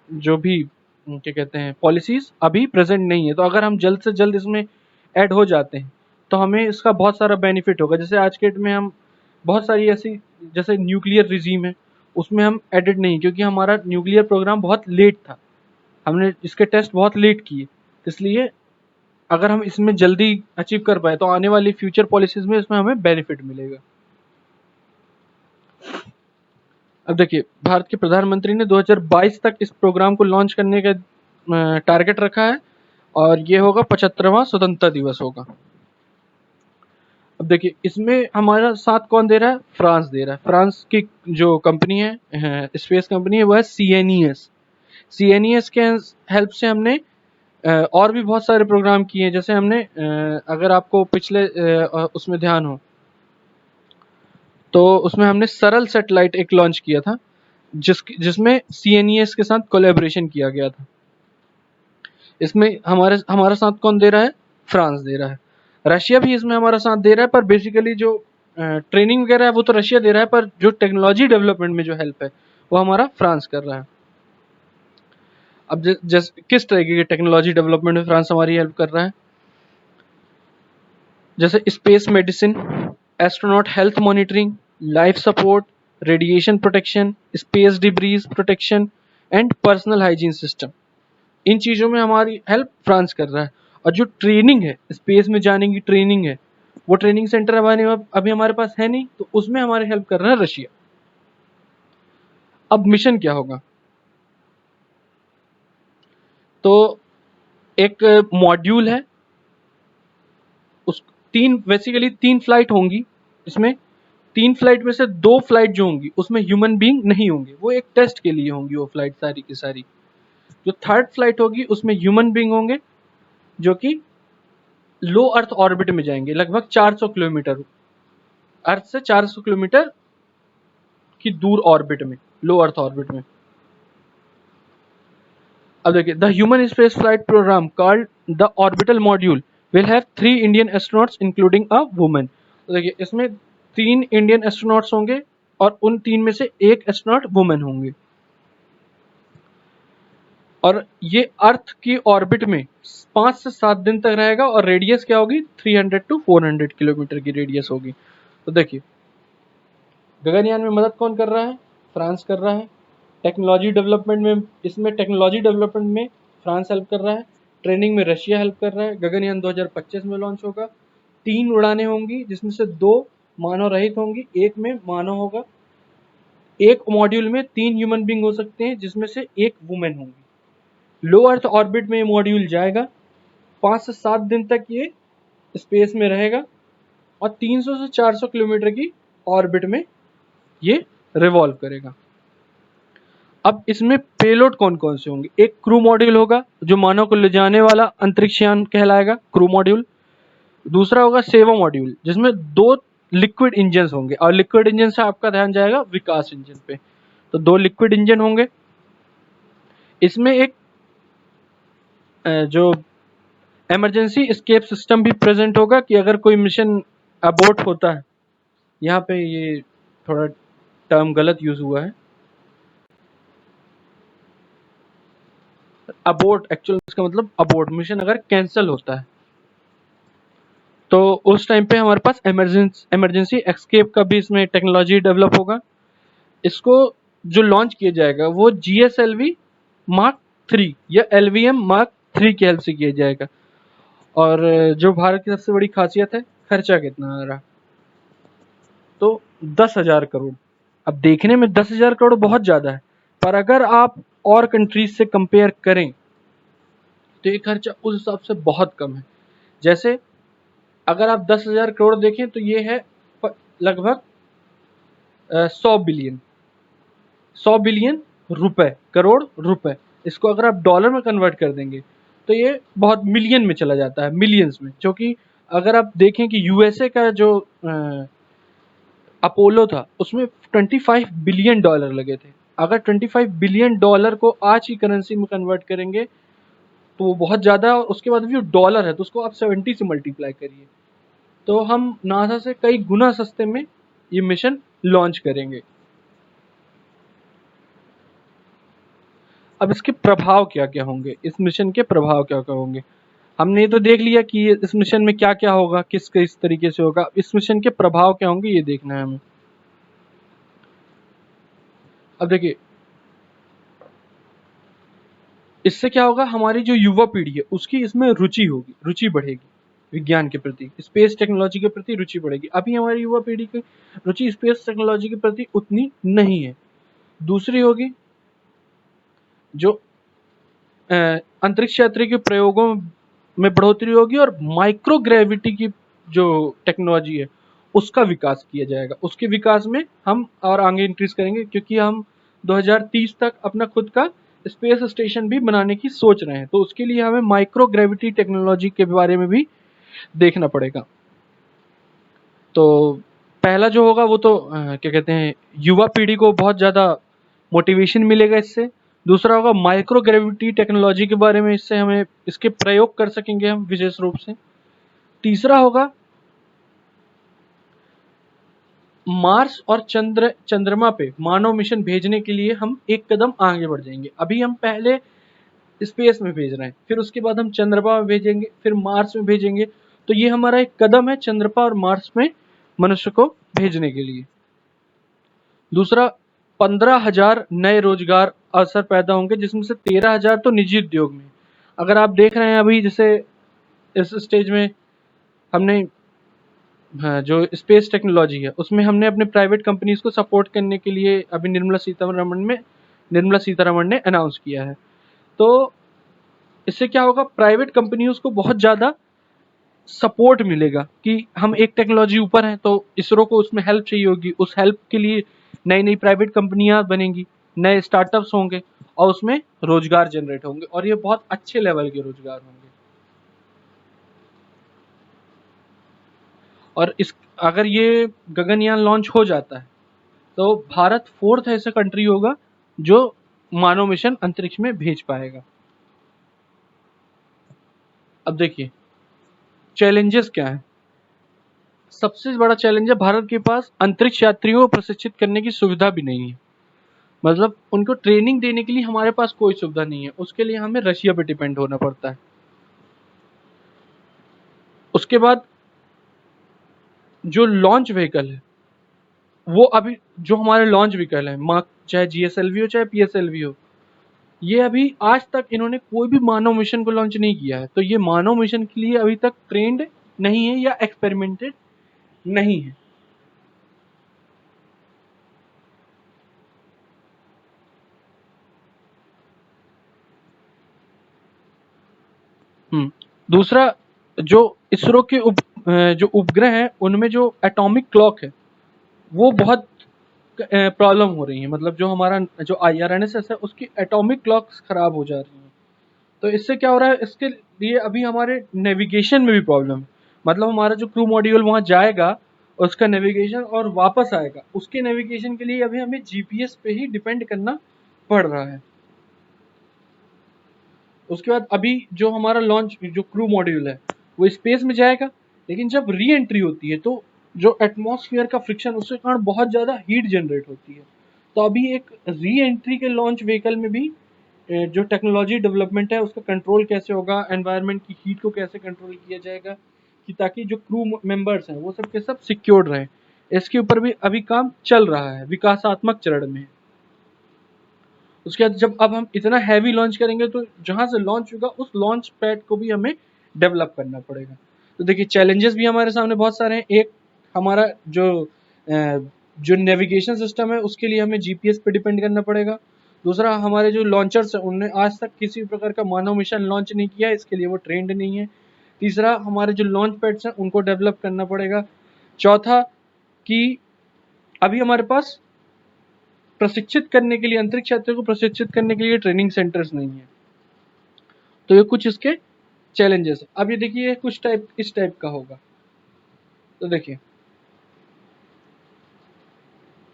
जो भी क्या कहते हैं पॉलिसीज़ अभी प्रेज़ेंट नहीं है। तो अगर हम जल्द से जल्द इसमें ऐड हो जाते हैं, तो हमें इसका बहुत सारा बेनिफिट होगा। जैसे आज के डेट में हम बहुत सारी ऐसी, जैसे न्यूक्लियर रिजीम है, उसमें हम एडेड नहीं, क्योंकि हमारा न्यूक्लियर प्रोग्राम बहुत लेट था। हमने इसके टेस्ट बहुत लेट किए, इसलिए अगर हम इसमें जल्दी अचीव कर पाए तो आने वाली फ्यूचर पॉलिसीज में इसमें हमें बेनिफिट मिलेगा। अब देखिए, भारत के प्रधानमंत्री ने 2022 तक इस प्रोग्राम को लॉन्च करने का टारगेट रखा है, और ये होगा 75वां स्वतंत्रता दिवस होगा। अब देखिए, इसमें हमारा साथ कौन दे रहा है? फ्रांस दे रहा है। फ्रांस की जो कंपनी है, स्पेस कंपनी है, वो है CNES। CNES के हेल्प से हमने और भी बहुत सारे प्रोग्राम किए हैं। जैसे हमने अगर आपको पिछले उसमें ध्यान हो, तो उसमें हमने सरल सैटेलाइट एक लॉन्च किया था, जिसमें CNES के साथ कोलैबोरेशन किया गया था। इसमें हमारा साथ कौन दे रहा है? फ्रांस दे रहा है। रशिया भी इसमें हमारा साथ दे रहा है, पर बेसिकली जो ट्रेनिंग वगैरह है वो तो रशिया दे रहा है, पर जो टेक्नोलॉजी डेवलपमेंट में जो हेल्प है वो हमारा फ्रांस कर रहा है। अब किस तरीके की टेक्नोलॉजी डेवलपमेंट में फ्रांस हमारी हेल्प कर रहा है? जैसे space medicine, astronaut health monitoring, life support, radiation protection, space debris protection and personal hygiene system. इन चीज़ों में हमारी हेल्प फ्रांस कर रहा है। और जो ट्रेनिंग है, स्पेस में जाने की ट्रेनिंग है, वो ट्रेनिंग सेंटर अभी हमारे पास है नहीं, तो उसमें हमारी हेल्प कर रहा है रशिया। अब मिशन क्या होगा? तो एक मॉड्यूल है, उस बेसिकली 3 फ्लाइट होंगी। इसमें 3 फ्लाइट में से 2 फ्लाइट जो होंगी उसमें ह्यूमन बींग नहीं होंगे, वो एक टेस्ट के लिए होंगी वो फ्लाइट सारी की सारी। जो थर्ड फ्लाइट होगी उसमें ह्यूमन बींग होंगे, जो कि लो अर्थ ऑर्बिट में जाएंगे, लगभग 400 किलोमीटर, अर्थ से 400 किलोमीटर की दूर ऑर्बिट में, लो अर्थ ऑर्बिट में। अब देखिए, the human space flight programme called the orbital module will have 3 Indian astronauts including a woman. तो देखिए, इसमें 3 इंडियन एस्ट्रोनॉट्स होंगे, और उन 3 में से एक एस्ट्रोनॉट वुमन होंगे। और ये अर्थ की ऑर्बिट में 5 से 7 दिन तक रहेगा, और रेडियस क्या होगी? 300 to 400 किलोमीटर की रेडियस होगी। तो देखिए, गगनयान में मदद कौन कर रहा है? फ्रांस कर रहा है। टेक्नोलॉजी डेवलपमेंट में, इसमें टेक्नोलॉजी डेवलपमेंट में फ्रांस हेल्प कर रहा है। ट्रेनिंग में रशिया हेल्प कर रहा है। गगनयान 2025 में लॉन्च होगा। 3 उड़ानें होंगी, जिसमें से 2 मानव रहित होंगी, एक में मानव होगा। एक मॉड्यूल में 3 ह्यूमन बींग हो सकते हैं, जिसमें से एक वुमेन होंगी। लो अर्थ ऑर्बिट में ये मॉड्यूल जाएगा, 5 से 7 दिन तक ये स्पेस में रहेगा, और 300 से 400 किलोमीटर की ऑर्बिट में ये रिवॉल्व करेगा। अब इसमें पेलोड कौन कौन से होंगे? एक क्रू मॉड्यूल होगा, जो मानव को ले जाने वाला अंतरिक्षयान कहलाएगा, क्रू मॉड्यूल। दूसरा होगा सेवा मॉड्यूल, जिसमें 2 लिक्विड इंजन होंगे, और लिक्विड इंजन से आपका ध्यान जाएगा विकास इंजन पे। तो 2 लिक्विड इंजन होंगे। इसमें एक जो इमरजेंसी एस्केप सिस्टम भी प्रेजेंट होगा, कि अगर कोई मिशन अबॉर्ट होता है, यहाँ पे ये थोड़ा टर्म गलत यूज हुआ है, अबॉर्ट एक्चुअल इसका मतलब अबॉर्ट, मिशन अगर कैंसिल होता है, तो उस टाइम पे हमारे पास इमरजेंसी एस्केप का भी इसमें टेक्नोलॉजी डेवलप होगा। इसको जो लॉन्च किया जाएगा वो GSLV मार्क 3 या LVM मार्क 3 की हेल्प से किया जाएगा। और जो भारत की सबसे बड़ी खासियत है, खर्चा कितना आ रहा? तो 10,000 करोड़। अब देखने में 10,000 करोड़ बहुत ज़्यादा है, पर अगर आप और कंट्रीज से कंपेयर करें तो ये खर्चा उस हिसाब से बहुत कम है। जैसे अगर आप 10,000 करोड़ देखें तो ये है लगभग 100 बिलियन, 100 बिलियन रुपए, करोड़ रुपए। इसको अगर आप डॉलर में कन्वर्ट कर देंगे तो ये बहुत मिलियन में चला जाता है, मिलियंस में। क्योंकि अगर आप देखें कि USA का जो अपोलो था, उसमें 25 बिलियन डॉलर लगे थे। अगर 25 बिलियन डॉलर को आज की करेंसी में कन्वर्ट करेंगे तो वो बहुत ज़्यादा है, और उसके बाद भी जो डॉलर है तो उसको आप 70 से मल्टीप्लाई करिए, तो हम नासा से कई गुना सस्ते में ये मिशन लॉन्च करेंगे। अब इसके प्रभाव क्या क्या होंगे, इस मिशन के प्रभाव क्या क्या होंगे। हमने ये तो देख लिया कि इस मिशन में क्या क्या होगा, किस किस तरीके से होगा। इस मिशन के प्रभाव क्या होंगे ये देखना है हमें। अब देखिए इससे क्या होगा, हमारी जो युवा पीढ़ी है उसकी इसमें रुचि होगी, रुचि बढ़ेगी, विज्ञान के प्रति, स्पेस टेक्नोलॉजी के प्रति रुचि बढ़ेगी। अभी हमारी युवा पीढ़ी की रुचि स्पेस टेक्नोलॉजी के प्रति उतनी नहीं है। दूसरी होगी जो अंतरिक्ष यात्री के प्रयोगों में बढ़ोतरी होगी, और माइक्रो ग्रेविटी की जो टेक्नोलॉजी है उसका विकास किया जाएगा। उसके विकास में हम और आगे इंक्रीज करेंगे, क्योंकि हम 2030 तक अपना खुद का स्पेस स्टेशन भी बनाने की सोच रहे हैं। तो उसके लिए हमें माइक्रो ग्रेविटी टेक्नोलॉजी के बारे में भी देखना पड़ेगा। तो पहला जो होगा वो तो क्या कहते हैं, युवा पीढ़ी को बहुत ज़्यादा मोटिवेशन मिलेगा इससे। दूसरा होगा माइक्रो ग्रेविटी टेक्नोलॉजी के बारे में, इससे हमें इसके प्रयोग कर सकेंगे हम विशेष रूप से। तीसरा होगा मार्स और चंद्रमा पे मानव मिशन भेजने के लिए हम एक कदम आगे बढ़ जाएंगे। अभी हम पहले स्पेस में भेज रहे हैं, फिर उसके बाद हम चंद्रमा में भेजेंगे, फिर मार्स में भेजेंगे। तो ये हमारा एक कदम है चंद्रमा और मार्स में मनुष्य को भेजने के लिए। दूसरा, 15,000 नए रोजगार अवसर पैदा होंगे, जिसमें से 13,000 तो निजी उद्योग में। अगर आप देख रहे हैं अभी जैसे इस स्टेज में हमने हाँ, जो स्पेस टेक्नोलॉजी है उसमें हमने अपने प्राइवेट कंपनीज को सपोर्ट करने के लिए अभी निर्मला सीतारमण ने अनाउंस किया है। तो इससे क्या होगा, प्राइवेट कंपनीज को बहुत ज़्यादा सपोर्ट मिलेगा कि हम एक टेक्नोलॉजी ऊपर हैं, तो इसरो को उसमें हेल्प चाहिए होगी। उस हेल्प के लिए नई नई प्राइवेट कंपनियां बनेंगी, नए स्टार्टअप्स होंगे, और उसमें रोजगार जनरेट होंगे, और ये बहुत अच्छे लेवल के रोजगार होंगे। और इस अगर ये गगनयान लॉन्च हो जाता है तो भारत फोर्थ ऐसा कंट्री होगा जो मानव मिशन अंतरिक्ष में भेज पाएगा। अब देखिए चैलेंजेस क्या है। सबसे बड़ा चैलेंज है, भारत के पास अंतरिक्ष यात्रियों को प्रशिक्षित करने की सुविधा भी नहीं है। मतलब उनको ट्रेनिंग देने के लिए हमारे पास कोई सुविधा नहीं है, उसके लिए हमें रशिया पे डिपेंड होना पड़ता है। उसके बाद जो लॉन्च व्हीकल है, वो अभी जो हमारे लॉन्च व्हीकल है, मार्क चाहे जीएसएलवी हो चाहे पीएसएलवी हो, ये अभी आज तक इन्होंने कोई भी मानव मिशन को लॉन्च नहीं किया है। तो ये मानव मिशन के लिए अभी तक ट्रेंड नहीं है या एक्सपेरिमेंटेड नहीं है। दूसरा, जो इसरो के जो उपग्रह हैं उनमें जो एटॉमिक क्लॉक है वो बहुत प्रॉब्लम हो रही है। मतलब जो हमारा जो IRNSS है उसकी एटॉमिक क्लॉक्स खराब हो जा रही हैं। तो इससे क्या हो रहा है, इसके लिए अभी हमारे नेविगेशन में भी प्रॉब्लम है। मतलब हमारा जो क्रू मॉड्यूल वहाँ जाएगा, उसका नेविगेशन और वापस आएगा, उसके नेविगेशन के लिए अभी हमें GPS पे ही डिपेंड करना पड़ रहा है। उसके बाद अभी जो हमारा लॉन्च जो क्रू मॉड्यूल है वो स्पेस में जाएगा, लेकिन जब री एंट्री होती है तो जो एटमॉस्फेयर का फ्रिक्शन उसके कारण बहुत ज़्यादा हीट जनरेट होती है। तो अभी एक री एंट्री के लॉन्च व्हीकल में भी जो टेक्नोलॉजी डेवलपमेंट है उसका कंट्रोल कैसे होगा, एनवायरनमेंट की हीट को कैसे कंट्रोल किया जाएगा, कि ताकि जो क्रू मेंबर्स हैं वो सब के सब सिक्योर्ड रहें। इसके ऊपर भी अभी काम चल रहा है, विकासात्मक चरण में। उसके बाद जब अब हम इतना हैवी लॉन्च करेंगे तो जहाँ से लॉन्च होगा उस लॉन्च पैड को भी हमें डेवलप करना पड़ेगा। तो देखिए चैलेंजेस भी हमारे सामने बहुत सारे हैं। एक, हमारा जो नेविगेशन सिस्टम है उसके लिए हमें GPS पे डिपेंड करना पड़ेगा। दूसरा, हमारे जो लॉन्चर्स हैं उनने आज तक किसी भी प्रकार का मानव मिशन लॉन्च नहीं किया है, इसके लिए वो ट्रेंड नहीं है। तीसरा, हमारे जो लॉन्च पैड्स हैं उनको डेवलप करना पड़ेगा। चौथा, कि अभी हमारे पास प्रशिक्षित करने के लिए, अंतरिक्ष यात्रियों को प्रशिक्षित करने के लिए ट्रेनिंग सेंटर्स नहीं है। तो ये कुछ इसके चैलेंजेस है। अब ये देखिए कुछ टाइप इस टाइप का होगा। तो देखिए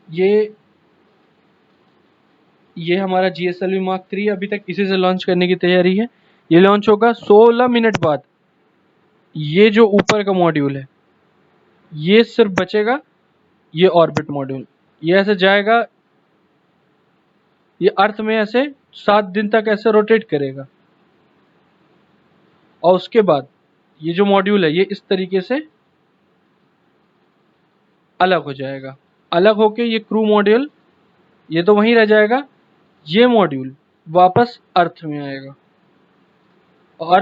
ये ये हमारा GSLV Mark 3 अभी तक इसी से लॉन्च करने की तैयारी है। ये लॉन्च होगा 16 मिनट बाद। ये जो ऊपर का मॉड्यूल है ये सिर्फ बचेगा, ये ऑर्बिट मॉड्यूल, ये ऐसे जाएगा, ये अर्थ में ऐसे 7 दिन तक ऐसे रोटेट करेगा, और उसके बाद ये जो मॉड्यूल है ये इस तरीके से अलग हो जाएगा। अलग होके ये क्रू मॉड्यूल ये तो वहीं रह जाएगा, ये मॉड्यूल वापस अर्थ में आएगा, और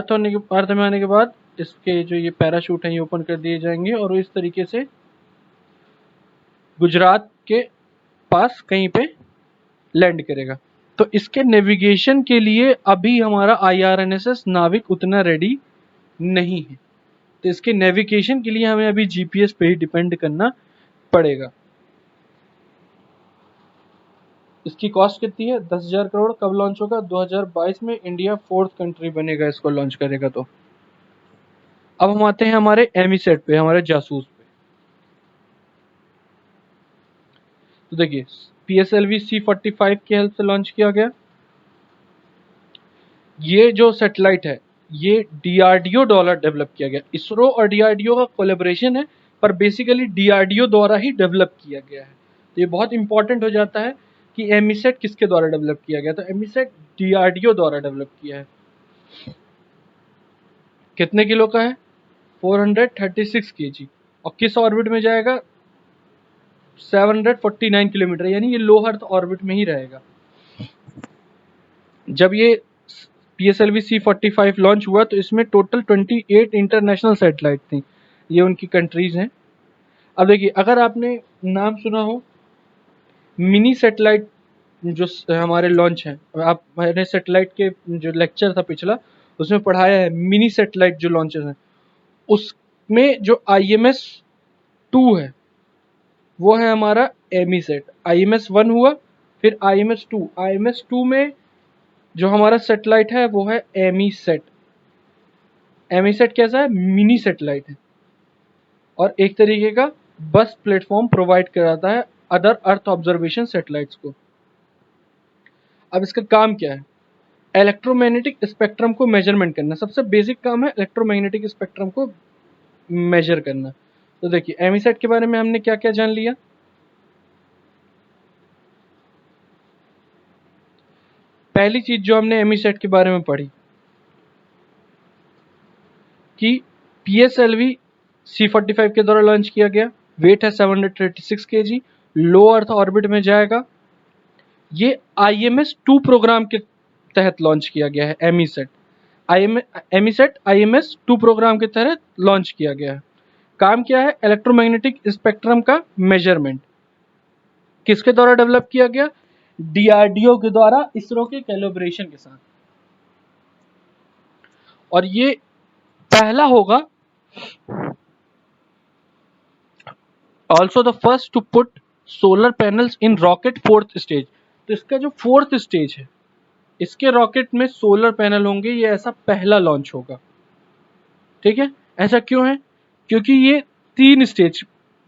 अर्थ में आने के बाद इसके जो ये पैराशूट हैं ये ओपन कर दिए जाएंगे, और वो इस तरीके से गुजरात के पास कहीं पे लैंड करेगा। तो इसके नेविगेशन के लिए अभी हमारा IRNSS नाविक उतना रेडी नहीं है, तो इसके नेविगेशन के लिए हमें अभी GPS पे ही डिपेंड करना पड़ेगा। इसकी कॉस्ट कितनी है? 10,000 करोड़। कब लॉन्च होगा? 2022 में। इंडिया 4th कंट्री बनेगा इसको लॉन्च करेगा। तो अब हम आते हैं हमारे एमीसेट पे, हमारे जासूस पे। तो देखिए PSLV C-45 की हेल्प से लॉन्च किया गया। ये जो सैटेलाइट है ये DRDO द्वारा डेवलप किया गया। इसरो और DRDO का कोलेबोरेशन है, पर बेसिकली DRDO द्वारा ही डेवलप किया गया है। तो ये बहुत इंपॉर्टेंट हो जाता है कि एमीसेट किसके द्वारा डेवलप किया गया। तो एमीसेट DRDO द्वारा डेवलप किया है। कितने किलो का है? 436 kg। और किस ऑर्बिट में जाएगा? 749 किलोमीटर, यानी ये लो अर्थ ऑर्बिट में ही रहेगा। जब ये PSLV C-45 लॉन्च हुआ तो इसमें टोटल 28 इंटरनेशनल सैटेलाइट थी। ये उनकी कंट्रीज हैं। अब देखिए, अगर आपने नाम सुना हो मिनी सैटेलाइट जो हमारे लॉन्च हैं, आप मैंने सैटेलाइट के जो लेक्चर था पिछला उसमें पढ़ाया है, मिनी सैटेलाइट जो लॉन्चेस हैं उसमें जो IMS-2 है वो है हमारा एमीसेट। IMS-1 हुआ, फिर IMS-2। IMS-2 में जो हमारा सैटेलाइट है वो है एमीसेट। एमीसेट कैसा है? मिनी सैटेलाइट है, और एक तरीके का बस प्लेटफॉर्म प्रोवाइड कराता है अदर अर्थ ऑब्जर्वेशन सैटेलाइट्स को। अब इसका काम क्या है? इलेक्ट्रोमैग्नेटिक स्पेक्ट्रम को मेजरमेंट करना। सबसे बेसिक काम है इलेक्ट्रोमैग्नेटिक स्पेक्ट्रम को मेजर करना। तो देखिए एमीसेट के बारे में हमने क्या क्या जान लिया। पहली चीज जो हमने एमीसेट के बारे में पढ़ी कि PSLV C-45 के द्वारा लॉन्च किया गया। वेट है 736 kg। लो अर्थ ऑर्बिट में जाएगा। ये IMS-2 प्रोग्राम के तहत लॉन्च किया गया है। एमीसेट IMS-2 प्रोग्राम के तहत लॉन्च किया गया है। काम क्या है? इलेक्ट्रोमैग्नेटिक स्पेक्ट्रम का मेजरमेंट। किसके द्वारा डेवलप किया गया? DRDO के द्वारा, इसरो के कोलैबोरेशन के साथ। और ये पहला होगा, also the first to put solar panels in rocket 4th stage. तो इसका जो 4th स्टेज है इसके रॉकेट में सोलर पैनल होंगे। ये ऐसा पहला लॉन्च होगा। ठीक है, ऐसा क्यों है? क्योंकि ये 3 स्टेज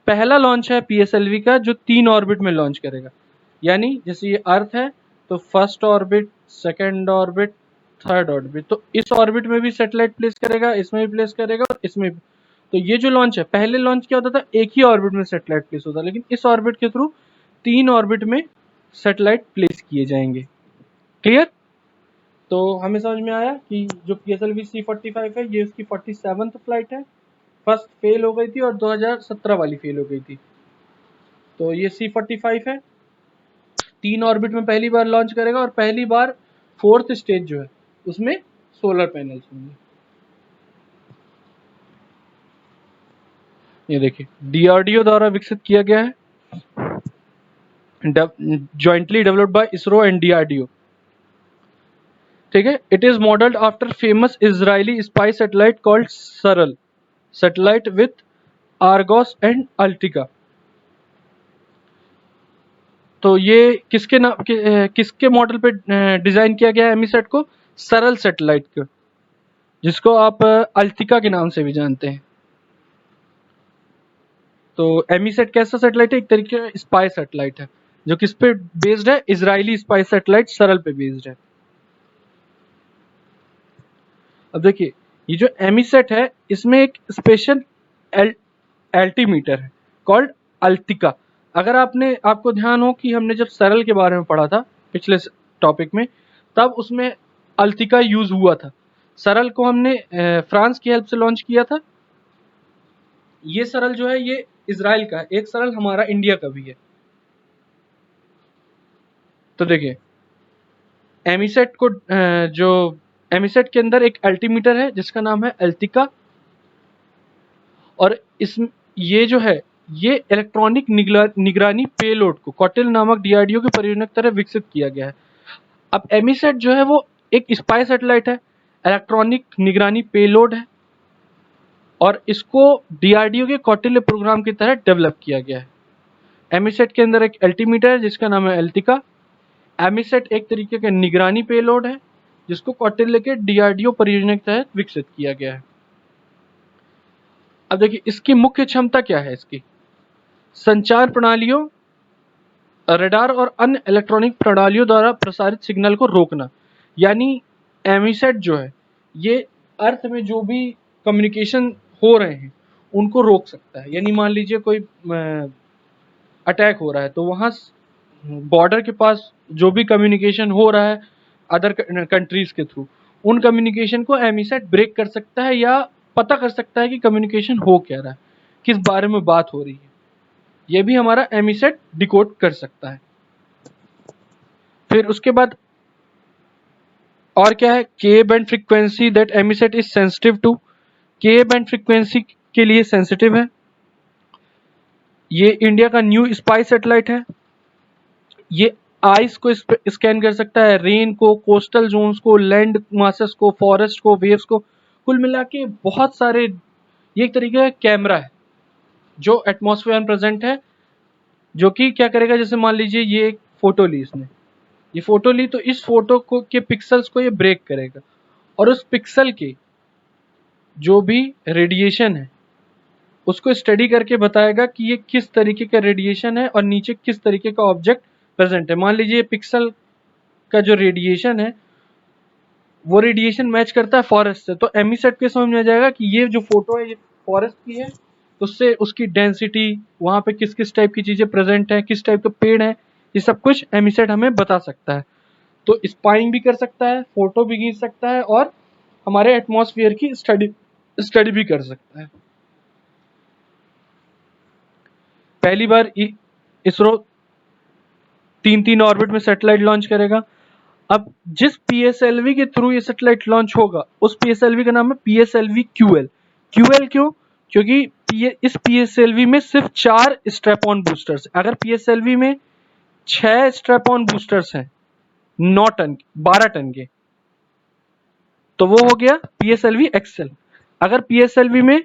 पहला लॉन्च है PSLV का, जो 3 ऑर्बिट में लॉन्च करेगा। यानी जैसे ये अर्थ है तो first orbit, second orbit, third orbit. तो इस ऑर्बिट में भी सैटेलाइट प्लेस करेगा, इसमें भी प्लेस करेगा, और इसमें भी। तो ये जो लॉन्च है, पहले लॉन्च क्या होता था? एक ही ऑर्बिट में सैटेलाइट प्लेस होता, लेकिन इस ऑर्बिट के थ्रू 3 ऑर्बिट में सैटेलाइट प्लेस किए जाएंगे। क्लियर? तो हमें समझ में आया कि जो PSLV C-45 है ये उसकी 47th फ्लाइट है। फर्स्ट फेल हो गई थी और 2017 वाली फेल हो गई थी। तो ये C-45 है, 3 ऑर्बिट में पहली बार लॉन्च करेगा, और पहली बार 4th स्टेज जो है उसमें सोलर पैनल्स होंगे। ये देखिए DRDO द्वारा विकसित किया गया है, jointly developed by ISRO and DRDO। ठीक है, it is modelled after famous Israeli spy satellite called SARAL satellite with Argos and AltiKa. तो ये किसके मॉडल पे डिजाइन किया गया है एमीसेट को? सरल सैटेलाइट को, जिसको आप अल्टिका के नाम से भी जानते हैं। तो एमीसेट कैसा सैटेलाइट है? एक तरीके का स्पाई सैटेलाइट है, जो किस पे बेस्ड है? इजरायली स्पाई सैटेलाइट सरल पे बेस्ड है। अब देखिए ये जो एमीसेट है इसमें एक स्पेशल एल्टीमीटर है कॉल्ड अल्टिका। अगर आपको ध्यान हो कि हमने जब सरल के बारे में पढ़ा था पिछले टॉपिक में, तब उसमें अल्टिका यूज हुआ था। सरल को हमने फ्रांस की हेल्प से लॉन्च किया था। ये सरल जो है ये इजराइल का है, एक सरल हमारा इंडिया का भी है। तो देखिए एमीसेट को जो एमीसेट के अंदर एक अल्टीमीटर है जिसका नाम है अल्टिका, और इस ये जो है ये इलेक्ट्रॉनिक निगरानी पेलोड को कॉटिल नामक डीआरडीओ की परियोजना की तरह विकसित किया गया है। अब एमीसेट जो है वो एक स्पाई सैटेलाइट है, इलेक्ट्रॉनिक निगरानी पेलोड है, और इसको डीआरडीओ के कौटिल्य प्रोग्राम की तरह डेवलप किया गया है। एमीसेट के अंदर एक अल्टीमीटर है जिसका नाम है अल्टिका। एमीसेट एक तरीके का निगरानी पेलोड है जिसको कौटिल्य के डीआरडीओ परियोजना के तहत विकसित किया गया है। अब देखिए इसकी मुख्य क्षमता क्या है। इसकी संचार प्रणालियों, रडार और अन्य इलेक्ट्रॉनिक प्रणालियों द्वारा प्रसारित सिग्नल को रोकना, यानी एमीसेट जो है ये अर्थ में जो भी कम्युनिकेशन हो रहे हैं उनको रोक सकता है। यानी मान लीजिए कोई अटैक हो रहा है तो वहाँ बॉर्डर के पास जो भी कम्युनिकेशन हो रहा है अदर कंट्रीज के थ्रू, उन कम्युनिकेशन को एमीसेट ब्रेक कर सकता है या पता कर सकता है कि कम्युनिकेशन हो क्या रहा है, किस बारे में बात हो रही है। ये भी हमारा एमीसेट डिकोड कर सकता है। फिर उसके बाद और क्या है, K band frequency that EMISAT is sensitive to. K band frequency के लिए सेंसिटिव है। ये इंडिया का न्यू स्पाई सैटेलाइट है। ये आइस को स्कैन कर सकता है, रेन को, कोस्टल जोन्स को, लैंड मासेस को, फॉरेस्ट को, वेव्स को, कुल मिला के बहुत सारे। ये एक तरीके का कैमरा है जो एटमॉस्फेयर में प्रेजेंट है, जो कि क्या करेगा, जैसे मान लीजिए ये एक फोटो ली इसने, ये फोटो ली तो इस फोटो को के पिक्सल्स को ये ब्रेक करेगा और उस पिक्सल के जो भी रेडिएशन है उसको स्टडी करके बताएगा कि ये किस तरीके का रेडिएशन है और नीचे किस तरीके का ऑब्जेक्ट प्रेजेंट है। मान लीजिए पिक्सल का जो रेडिएशन है वो रेडिएशन मैच करता है फॉरेस्ट से, तो एमीसेट के समझ में आ जाएगा कि ये जो फोटो है ये फॉरेस्ट की है, तो उससे उसकी डेंसिटी, वहाँ पे किस किस टाइप की चीज़ें प्रेजेंट है, किस टाइप के पेड़ है, ये सब कुछ एमीसेट हमें बता सकता है। तो स्पाइंग भी कर सकता है, फोटो भी खींच सकता है और हमारे एटमॉस्फेयर की स्टडी भी कर सकता है। पहली बार इसरो 3 ऑर्बिट में सैटेलाइट लॉन्च करेगा। अब जिस पीएसएलवी के थ्रू ये सैटेलाइट लॉन्च होगा उस पीएसएलवी का नाम है पीएसएलवी क्यूएल। क्यूएल क्यों? क्योंकि इस पीएसएलवी में सिर्फ 4 स्ट्रैप ऑन बूस्टर्स, अगर पीएसएलवी में 6 स्ट्रैप ऑन बूस्टर्स हैं 9 टन 12 टन के, तो वो हो गया पीएसएलवी एक्सेल। अगर पीएसएलवी में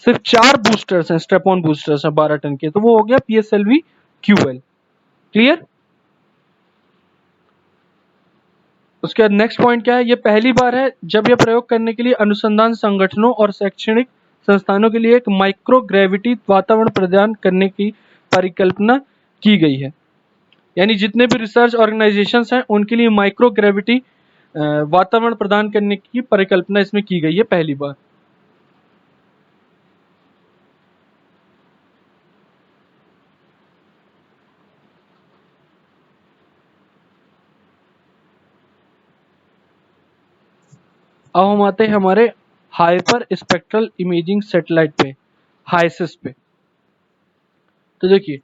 सिर्फ 4 बूस्टर्स हैं, स्ट्रैप ऑन बूस्टर्स हैं 12 टन के, तो वो हो गया पीएसएलवी क्यूएल। क्लियर? उसके बाद नेक्स्ट पॉइंट क्या है, ये पहली बार है जब यह प्रयोग करने के लिए अनुसंधान संगठनों और शैक्षणिक संस्थानों के लिए एक माइक्रो ग्रेविटी वातावरण प्रदान करने की परिकल्पना की गई है। यानी जितने भी रिसर्च ऑर्गेनाइजेशंस हैं उनके लिए माइक्रो ग्रेविटी वातावरण प्रदान करने की परिकल्पना इसमें की गई है पहली बार। अब हम आते हैं हमारे हाइपर स्पेक्ट्रल इमेजिंग सैटेलाइट पे, हाइसिस पे। तो देखिए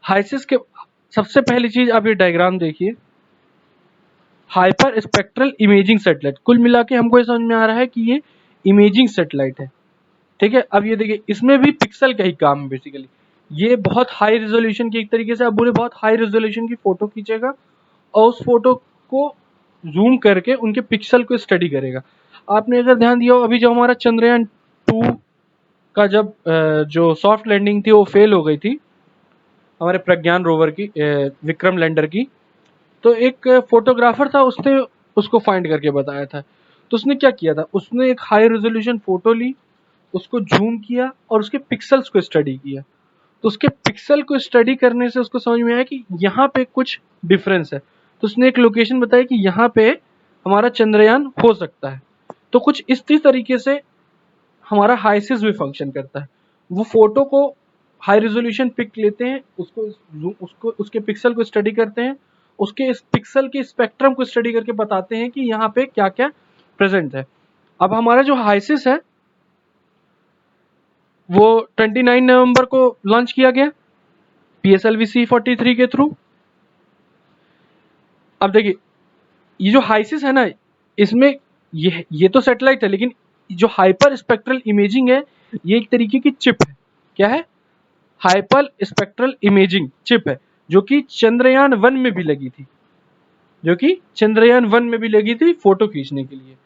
हाइसिस के सबसे पहली चीज आप ये डायग्राम देखिए, हाइपर स्पेक्ट्रल इमेजिंग सैटेलाइट। कुल मिला के हमको ये समझ में आ रहा है कि ये इमेजिंग सैटेलाइट है। ठीक है, अब ये देखिए इसमें भी पिक्सल का ही काम है बेसिकली। ये बहुत हाई रेजोल्यूशन की, एक तरीके से आप बोले बहुत हाई रेजोल्यूशन की फोटो खींचेगा और उस फोटो को जूम करके उनके पिक्सल को स्टडी करेगा। आपने अगर ध्यान दिया हो, अभी जो हमारा चंद्रयान 2 का जब जो सॉफ्ट लैंडिंग थी वो फेल हो गई थी हमारे प्रज्ञान रोवर की, विक्रम लैंडर की, तो एक फोटोग्राफर था, उसने उसको फाइंड करके बताया था। तो उसने क्या किया था, उसने एक हाई रेजोल्यूशन फोटो ली, उसको जूम किया और उसके पिक्सल्स को स्टडी किया। तो उसके पिक्सल को स्टडी करने से उसको समझ में आया कि यहाँ पे कुछ डिफरेंस है। तो उसने एक लोकेशन बताई कि यहाँ पे हमारा चंद्रयान हो सकता है। तो कुछ इसी तरीके से हमारा हाइसिस भी फंक्शन करता है। वो फोटो को हाई रेजोल्यूशन पिक लेते हैं, उसको उसके पिक्सल को स्टडी करते हैं उसके इस पिक्सल के स्पेक्ट्रम को स्टडी करके बताते हैं कि यहाँ पे क्या क्या प्रेजेंट है। अब हमारा जो हाइसिस है वो 29 नवंबर को लॉन्च किया गया PSLV C43 के थ्रू। अब देखिए ये जो हाइसिस है ना, इसमें ये तो सैटेलाइट है, लेकिन जो हाइपर स्पेक्ट्रल इमेजिंग है ये एक तरीके की चिप है। क्या है? हाइपर स्पेक्ट्रल इमेजिंग चिप है, जो कि चंद्रयान 1 में भी लगी थी, फोटो खींचने के लिए।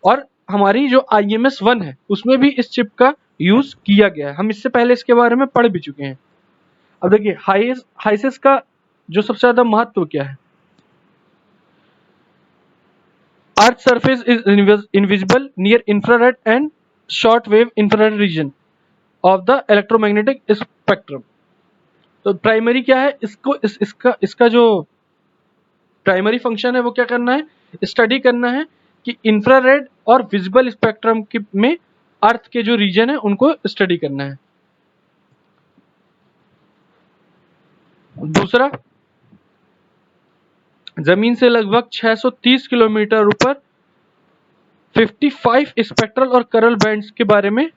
और हमारी जो IMS-1 है उसमें भी इस चिप का यूज किया गया है। हम इससे पहले इसके बारे में पढ़ भी चुके हैं। अब देखिए हाइसिस का जो सबसे ज्यादा महत्व क्या है। Earth surface is invisible near infrared and short wave infrared reason of the electromagnetic spectrum. तो प्राइमरी क्या है, इसका जो प्राइमरी फंक्शन है वो क्या करना है, स्टडी करना है कि इंफ्रारेड और विजिबल स्पेक्ट्रम में अर्थ के जो रीजन है उनको स्टडी करना है। दूसरा, जमीन से लगभग 630 किलोमीटर ऊपर 55 स्पेक्ट्रल और करल बैंड्स के बारे में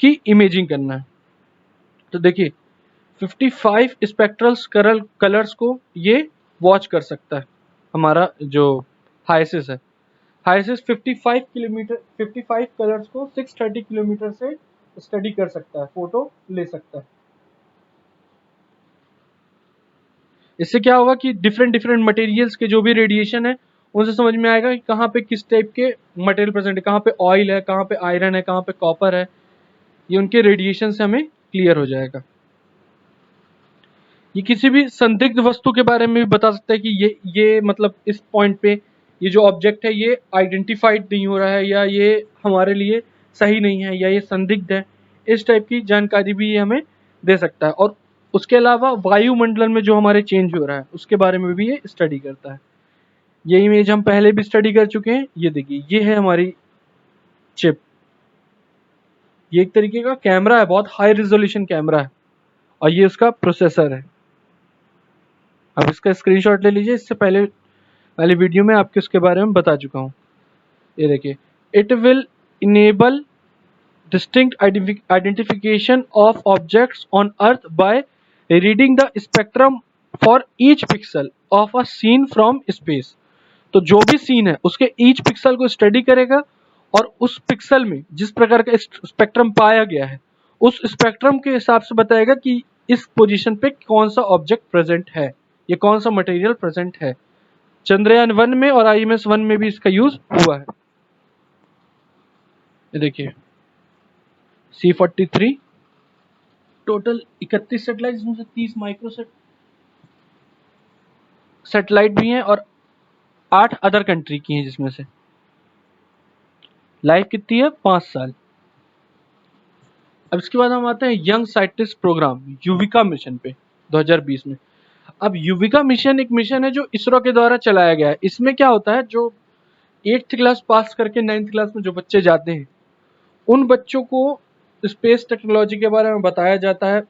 की इमेजिंग करना है। तो देखिए 55 स्पेक्ट्रल्स करल कलर्स को ये वॉच कर सकता है। हमारा जो हाइसिस है, हाइसिस 55 कलर्स को 630 किलोमीटर से स्टडी कर सकता है, फोटो ले सकता है। इससे क्या होगा कि डिफरेंट मटेरियल्स के जो भी रेडिएशन है उनसे समझ में आएगा कि कहाँ पे किस टाइप के मटेरियल प्रेजेंट है, कहाँ पे ऑयल है, कहाँ पे आयरन है, कहाँ पे कॉपर है। ये उनके रेडिएशन से हमें क्लियर हो जाएगा। ये किसी भी संदिग्ध वस्तु के बारे में भी बता सकता है कि ये मतलब इस पॉइंट पे ये जो ऑब्जेक्ट है ये आइडेंटिफाइड नहीं हो रहा है, या ये हमारे लिए सही नहीं है, या ये संदिग्ध है। इस टाइप की जानकारी भी ये हमें दे सकता है। और उसके अलावा वायुमंडल में जो हमारे चेंज हो रहा है उसके बारे में भी ये स्टडी करता है। ये इमेज हम पहले भी स्टडी कर चुके हैं। ये देखिए ये है हमारी चिप। ये एक तरीके का कैमरा है, बहुत हाई रिजोल्यूशन कैमरा है, और ये उसका प्रोसेसर है। अब इसका स्क्रीनशॉट ले लीजिए, इससे पहले वाली वीडियो में आपके उसके बारे में बता चुका हूँ। ये देखिए, it will enable distinct identification of objects on earth by reading the spectrum for each pixel of a scene from space। तो जो भी सीन है उसके ईच पिक्सल को स्टडी करेगा और उस पिक्सल में जिस प्रकार का स्पेक्ट्रम पाया गया है उस स्पेक्ट्रम के हिसाब से बताएगा कि इस पोजीशन पे कौन सा ऑब्जेक्ट प्रेजेंट है, ये कौन सा मटेरियल प्रेजेंट है। चंद्रयान 1 में और IMS-1 में भी इसका यूज हुआ है। ये देखिए C43 टोटल 31 सैटेलाइट, जिसमें से 30 माइक्रो सैटेलाइट भी हैं और 8 अदर कंट्री की हैं, जिसमें से लाइफ कितनी है 5 साल। अब इसके बाद हम आते हैं young scientist programme Yuvika mission पे 2020 में। अब युविका मिशन एक मिशन है जो इसरो के द्वारा चलाया गया है। इसमें क्या होता है, जो 8th क्लास पास करके 9th क्लास में जो बच्चे जाते हैं उन बच्चों को स्पेस टेक्नोलॉजी के बारे में बताया जाता है।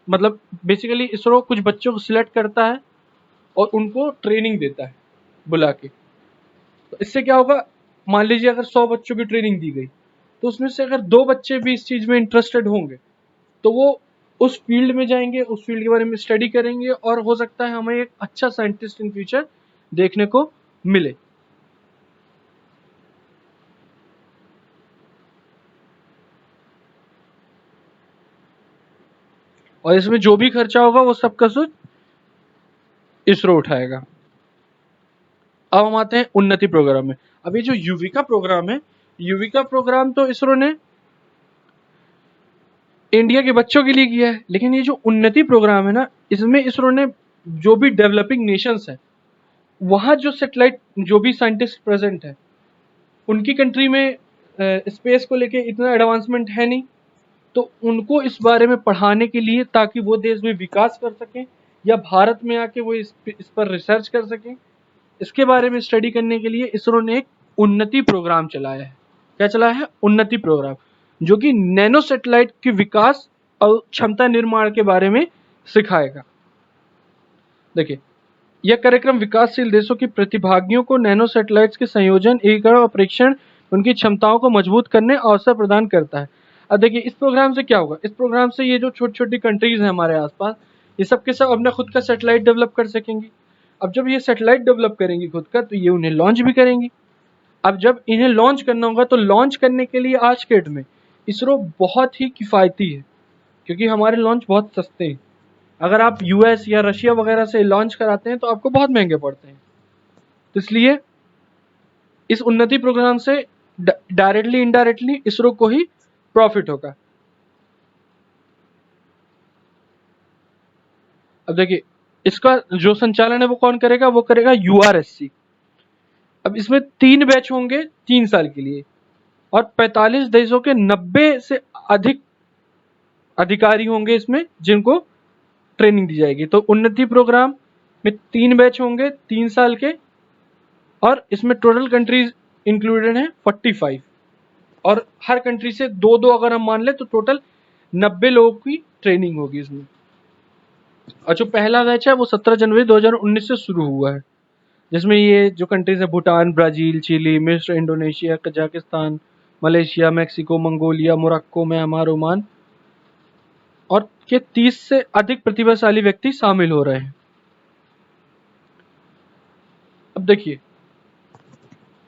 मतलब बेसिकली इसरो कुछ बच्चों को सिलेक्ट करता है और उनको ट्रेनिंग देता है बुला के। तो इससे क्या होगा, मान लीजिए अगर 100 बच्चों की ट्रेनिंग दी गई तो उसमें से अगर 2 बच्चे भी इस चीज में इंटरेस्टेड होंगे तो वो उस फील्ड में जाएंगे, उस फील्ड के बारे में स्टडी करेंगे, और हो सकता है हमें एक अच्छा साइंटिस्ट इन फ्यूचर देखने को मिले। और इसमें जो भी खर्चा होगा वो सबका सब इसरो उठाएगा। अब हम आते हैं उन्नति प्रोग्राम में। अब ये जो युविका प्रोग्राम है, युविका प्रोग्राम तो इसरो ने इंडिया के बच्चों के लिए किया है, लेकिन ये जो उन्नति प्रोग्राम है ना, इसमें इसरो ने जो भी डेवलपिंग नेशंस है वहां जो सैटेलाइट जो भी साइंटिस्ट प्रेजेंट है उनकी कंट्री में स्पेस को लेके इतना एडवांसमेंट है नहीं, तो उनको इस बारे में पढ़ाने के लिए ताकि वो देश में विकास कर सकें या भारत में आके वो इस पर रिसर्च कर सकें, इसके बारे में स्टडी करने के लिए इसरो ने एक उन्नति प्रोग्राम चलाया है। क्या चलाया है? उन्नति प्रोग्राम, जो कि नैनो सैटेलाइट के विकास और क्षमता निर्माण के बारे में सिखाएगा। देखिए यह कार्यक्रम विकासशील देशों के प्रतिभागियों को नैनो सैटेलाइट्स के संयोजन, एकीकरण और परीक्षण, उनकी क्षमताओं को मजबूत करने अवसर प्रदान करता है। अब देखिए इस प्रोग्राम से क्या होगा, इस प्रोग्राम से ये जो छोटी छोटी कंट्रीज हैं हमारे आसपास, ये सब के सब अपना खुद का सैटेलाइट डेवलप कर सकेंगी। अब जब ये सैटेलाइट डेवलप करेंगी खुद का, तो ये उन्हें लॉन्च भी करेंगी। अब जब इन्हें लॉन्च करना होगा, तो लॉन्च करने के लिए आज के डेट में इसरो बहुत ही किफ़ायती है, क्योंकि हमारे लॉन्च बहुत सस्ते हैं। अगर आप यूएस या रशिया वगैरह से लॉन्च कराते हैं तो आपको बहुत महंगे पड़ते हैं। तो इसलिए इस उन्नति प्रोग्राम से डायरेक्टली इनडायरेक्टली इसरो को ही प्रॉफिट होगा। अब देखिए इसका जो संचालन है वो कौन करेगा, वो करेगा यूआरएससी। अब इसमें 3 बैच होंगे 3 साल के लिए, और 45 देशों के 90 से अधिक अधिकारी होंगे इसमें, जिनको ट्रेनिंग दी जाएगी। तो उन्नति प्रोग्राम में 3 बैच होंगे 3 साल के, और इसमें टोटल कंट्रीज इंक्लूडेड हैं 45, और हर कंट्री से 2-2 अगर हम मान ले तो टोटल 90 लोगों की ट्रेनिंग होगी इसमें। और जो पहला बैच है वो 17 जनवरी 2019 से शुरू हुआ है, जिसमें ये जो कंट्रीज है भूटान, ब्राजील, चिली, मिस्र, Indonesia, Kazakhstan, Malaysia, Mexico, Mongolia, Morocco, Myanmar, Oman और के 30 से अधिक प्रतिभाशाली व्यक्ति शामिल हो रहे हैं। अब देखिए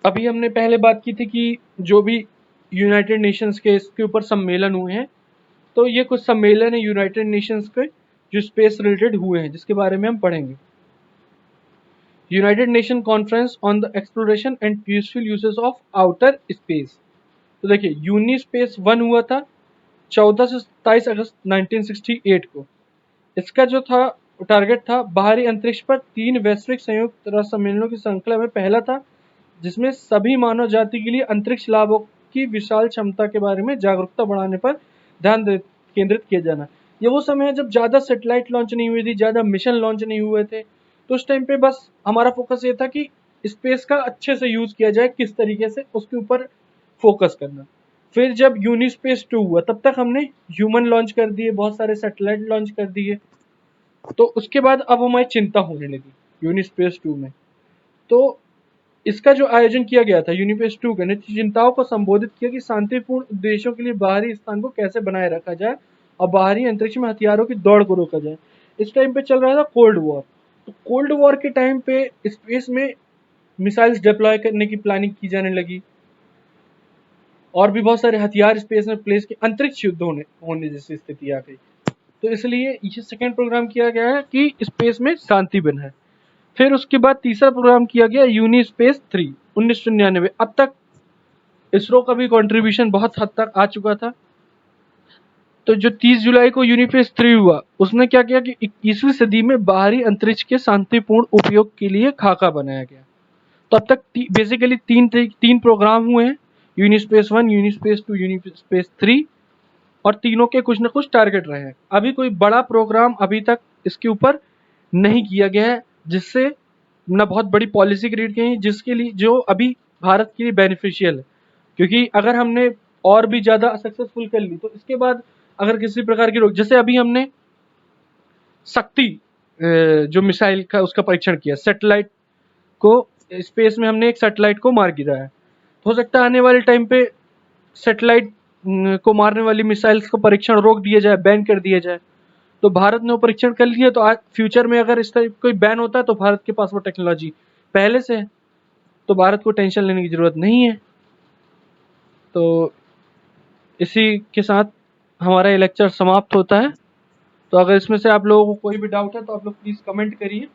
अभी हमने पहले बात की थी कि जो भी यूनाइटेड नेशंस के इसके ऊपर सम्मेलन हुए हैं, तो ये कुछ सम्मेलन है यूनाइटेड नेशंस के जो स्पेस रिलेटेड हुए हैं, जिसके बारे में हम पढ़ेंगे। United nation conference on the exploration and useful uses of outer space. तो देखिए यूनी स्पेस 1 हुआ था 14 से 27 अगस्त 1968 को। इसका जो था टारगेट था बाहरी अंतरिक्ष पर 3 वैश्विक संयुक्त राष्ट्र सम्मेलनों की श्रृंखला में पहला था, जिसमें सभी मानव जाति के लिए अंतरिक्ष लाभों की विशाल क्षमता के बारे में जागरूकता बढ़ाने पर ध्यान केंद्रित किया जाना। ये वो समय है जब ज़्यादा सैटेलाइट लॉन्च नहीं हुई थी, ज़्यादा मिशन लॉन्च नहीं हुए थे, तो उस टाइम पे बस हमारा फोकस ये था कि स्पेस का अच्छे से यूज़ किया जाए, किस तरीके से उसके ऊपर फोकस करना। फिर जब यूनी स्पेस 2 हुआ, तब तक हमने ह्यूमन लॉन्च कर दिए, बहुत सारे सैटेलाइट लॉन्च कर दिए। तो उसके बाद अब हमारी चिंता होने लगी यूनी स्पेस 2 में। तो इसका जो आयोजन किया गया था यूनिपेस 2 के ने चिंताओं को संबोधित किया कि शांतिपूर्ण उद्देश्यों के लिए बाहरी स्थान को कैसे बनाए रखा जाए और बाहरी अंतरिक्ष में हथियारों की दौड़ को रोका जाए। इस टाइम पे चल रहा था कोल्ड वॉर। तो कोल्ड वॉर के टाइम पे स्पेस में मिसाइल्स डिप्लॉय करने की प्लानिंग की जाने लगी, और भी बहुत सारे हथियार स्पेस में प्लेस के, अंतरिक्ष युद्ध होने जैसी स्थिति आ गई। तो इसलिए ये सेकेंड प्रोग्राम किया गया है कि स्पेस में शांति बनाए। फिर उसके बाद तीसरा प्रोग्राम किया गया यूनी स्पेस 3 1999। अब तक इसरो का भी कंट्रीब्यूशन बहुत हद तक आ चुका था। तो जो 30 जुलाई को यूनिस्पेस 3 हुआ, उसने क्या किया कि 21वीं सदी में बाहरी अंतरिक्ष के शांतिपूर्ण उपयोग के लिए खाका बनाया गया। तो अब तक बेसिकली तीन प्रोग्राम हुए हैं, यूनिस्पेस 1, यूनिस्पेस 2, यूनिस्पेस 3, और तीनों के कुछ ना कुछ टारगेट रहे हैं। अभी कोई बड़ा प्रोग्राम अभी तक इसके ऊपर नहीं किया गया है, जिससे ना बहुत बड़ी पॉलिसी क्रिएट की है, जिसके लिए जो अभी भारत के लिए बेनिफिशियल है। क्योंकि अगर हमने और भी ज़्यादा सक्सेसफुल कर ली, तो इसके बाद अगर किसी प्रकार की रोक, जैसे अभी हमने शक्ति जो मिसाइल का उसका परीक्षण किया, सैटेलाइट को स्पेस में हमने एक सैटेलाइट को मार गिराया, हो सकता है आने वाले टाइम पे सैटेलाइट को मारने वाली मिसाइल्स का परीक्षण रोक दिया जाए, बैन कर दिया जाए। तो भारत ने वो परीक्षण कर लिया, तो आज फ्यूचर में अगर इस टाइप कोई बैन होता है तो भारत के पास वो टेक्नोलॉजी पहले से है, तो भारत को टेंशन लेने की जरूरत नहीं है। तो इसी के साथ हमारा ये लेक्चर समाप्त होता है। तो अगर इसमें से आप लोगों को कोई भी डाउट है तो आप लोग प्लीज़ कमेंट करिए।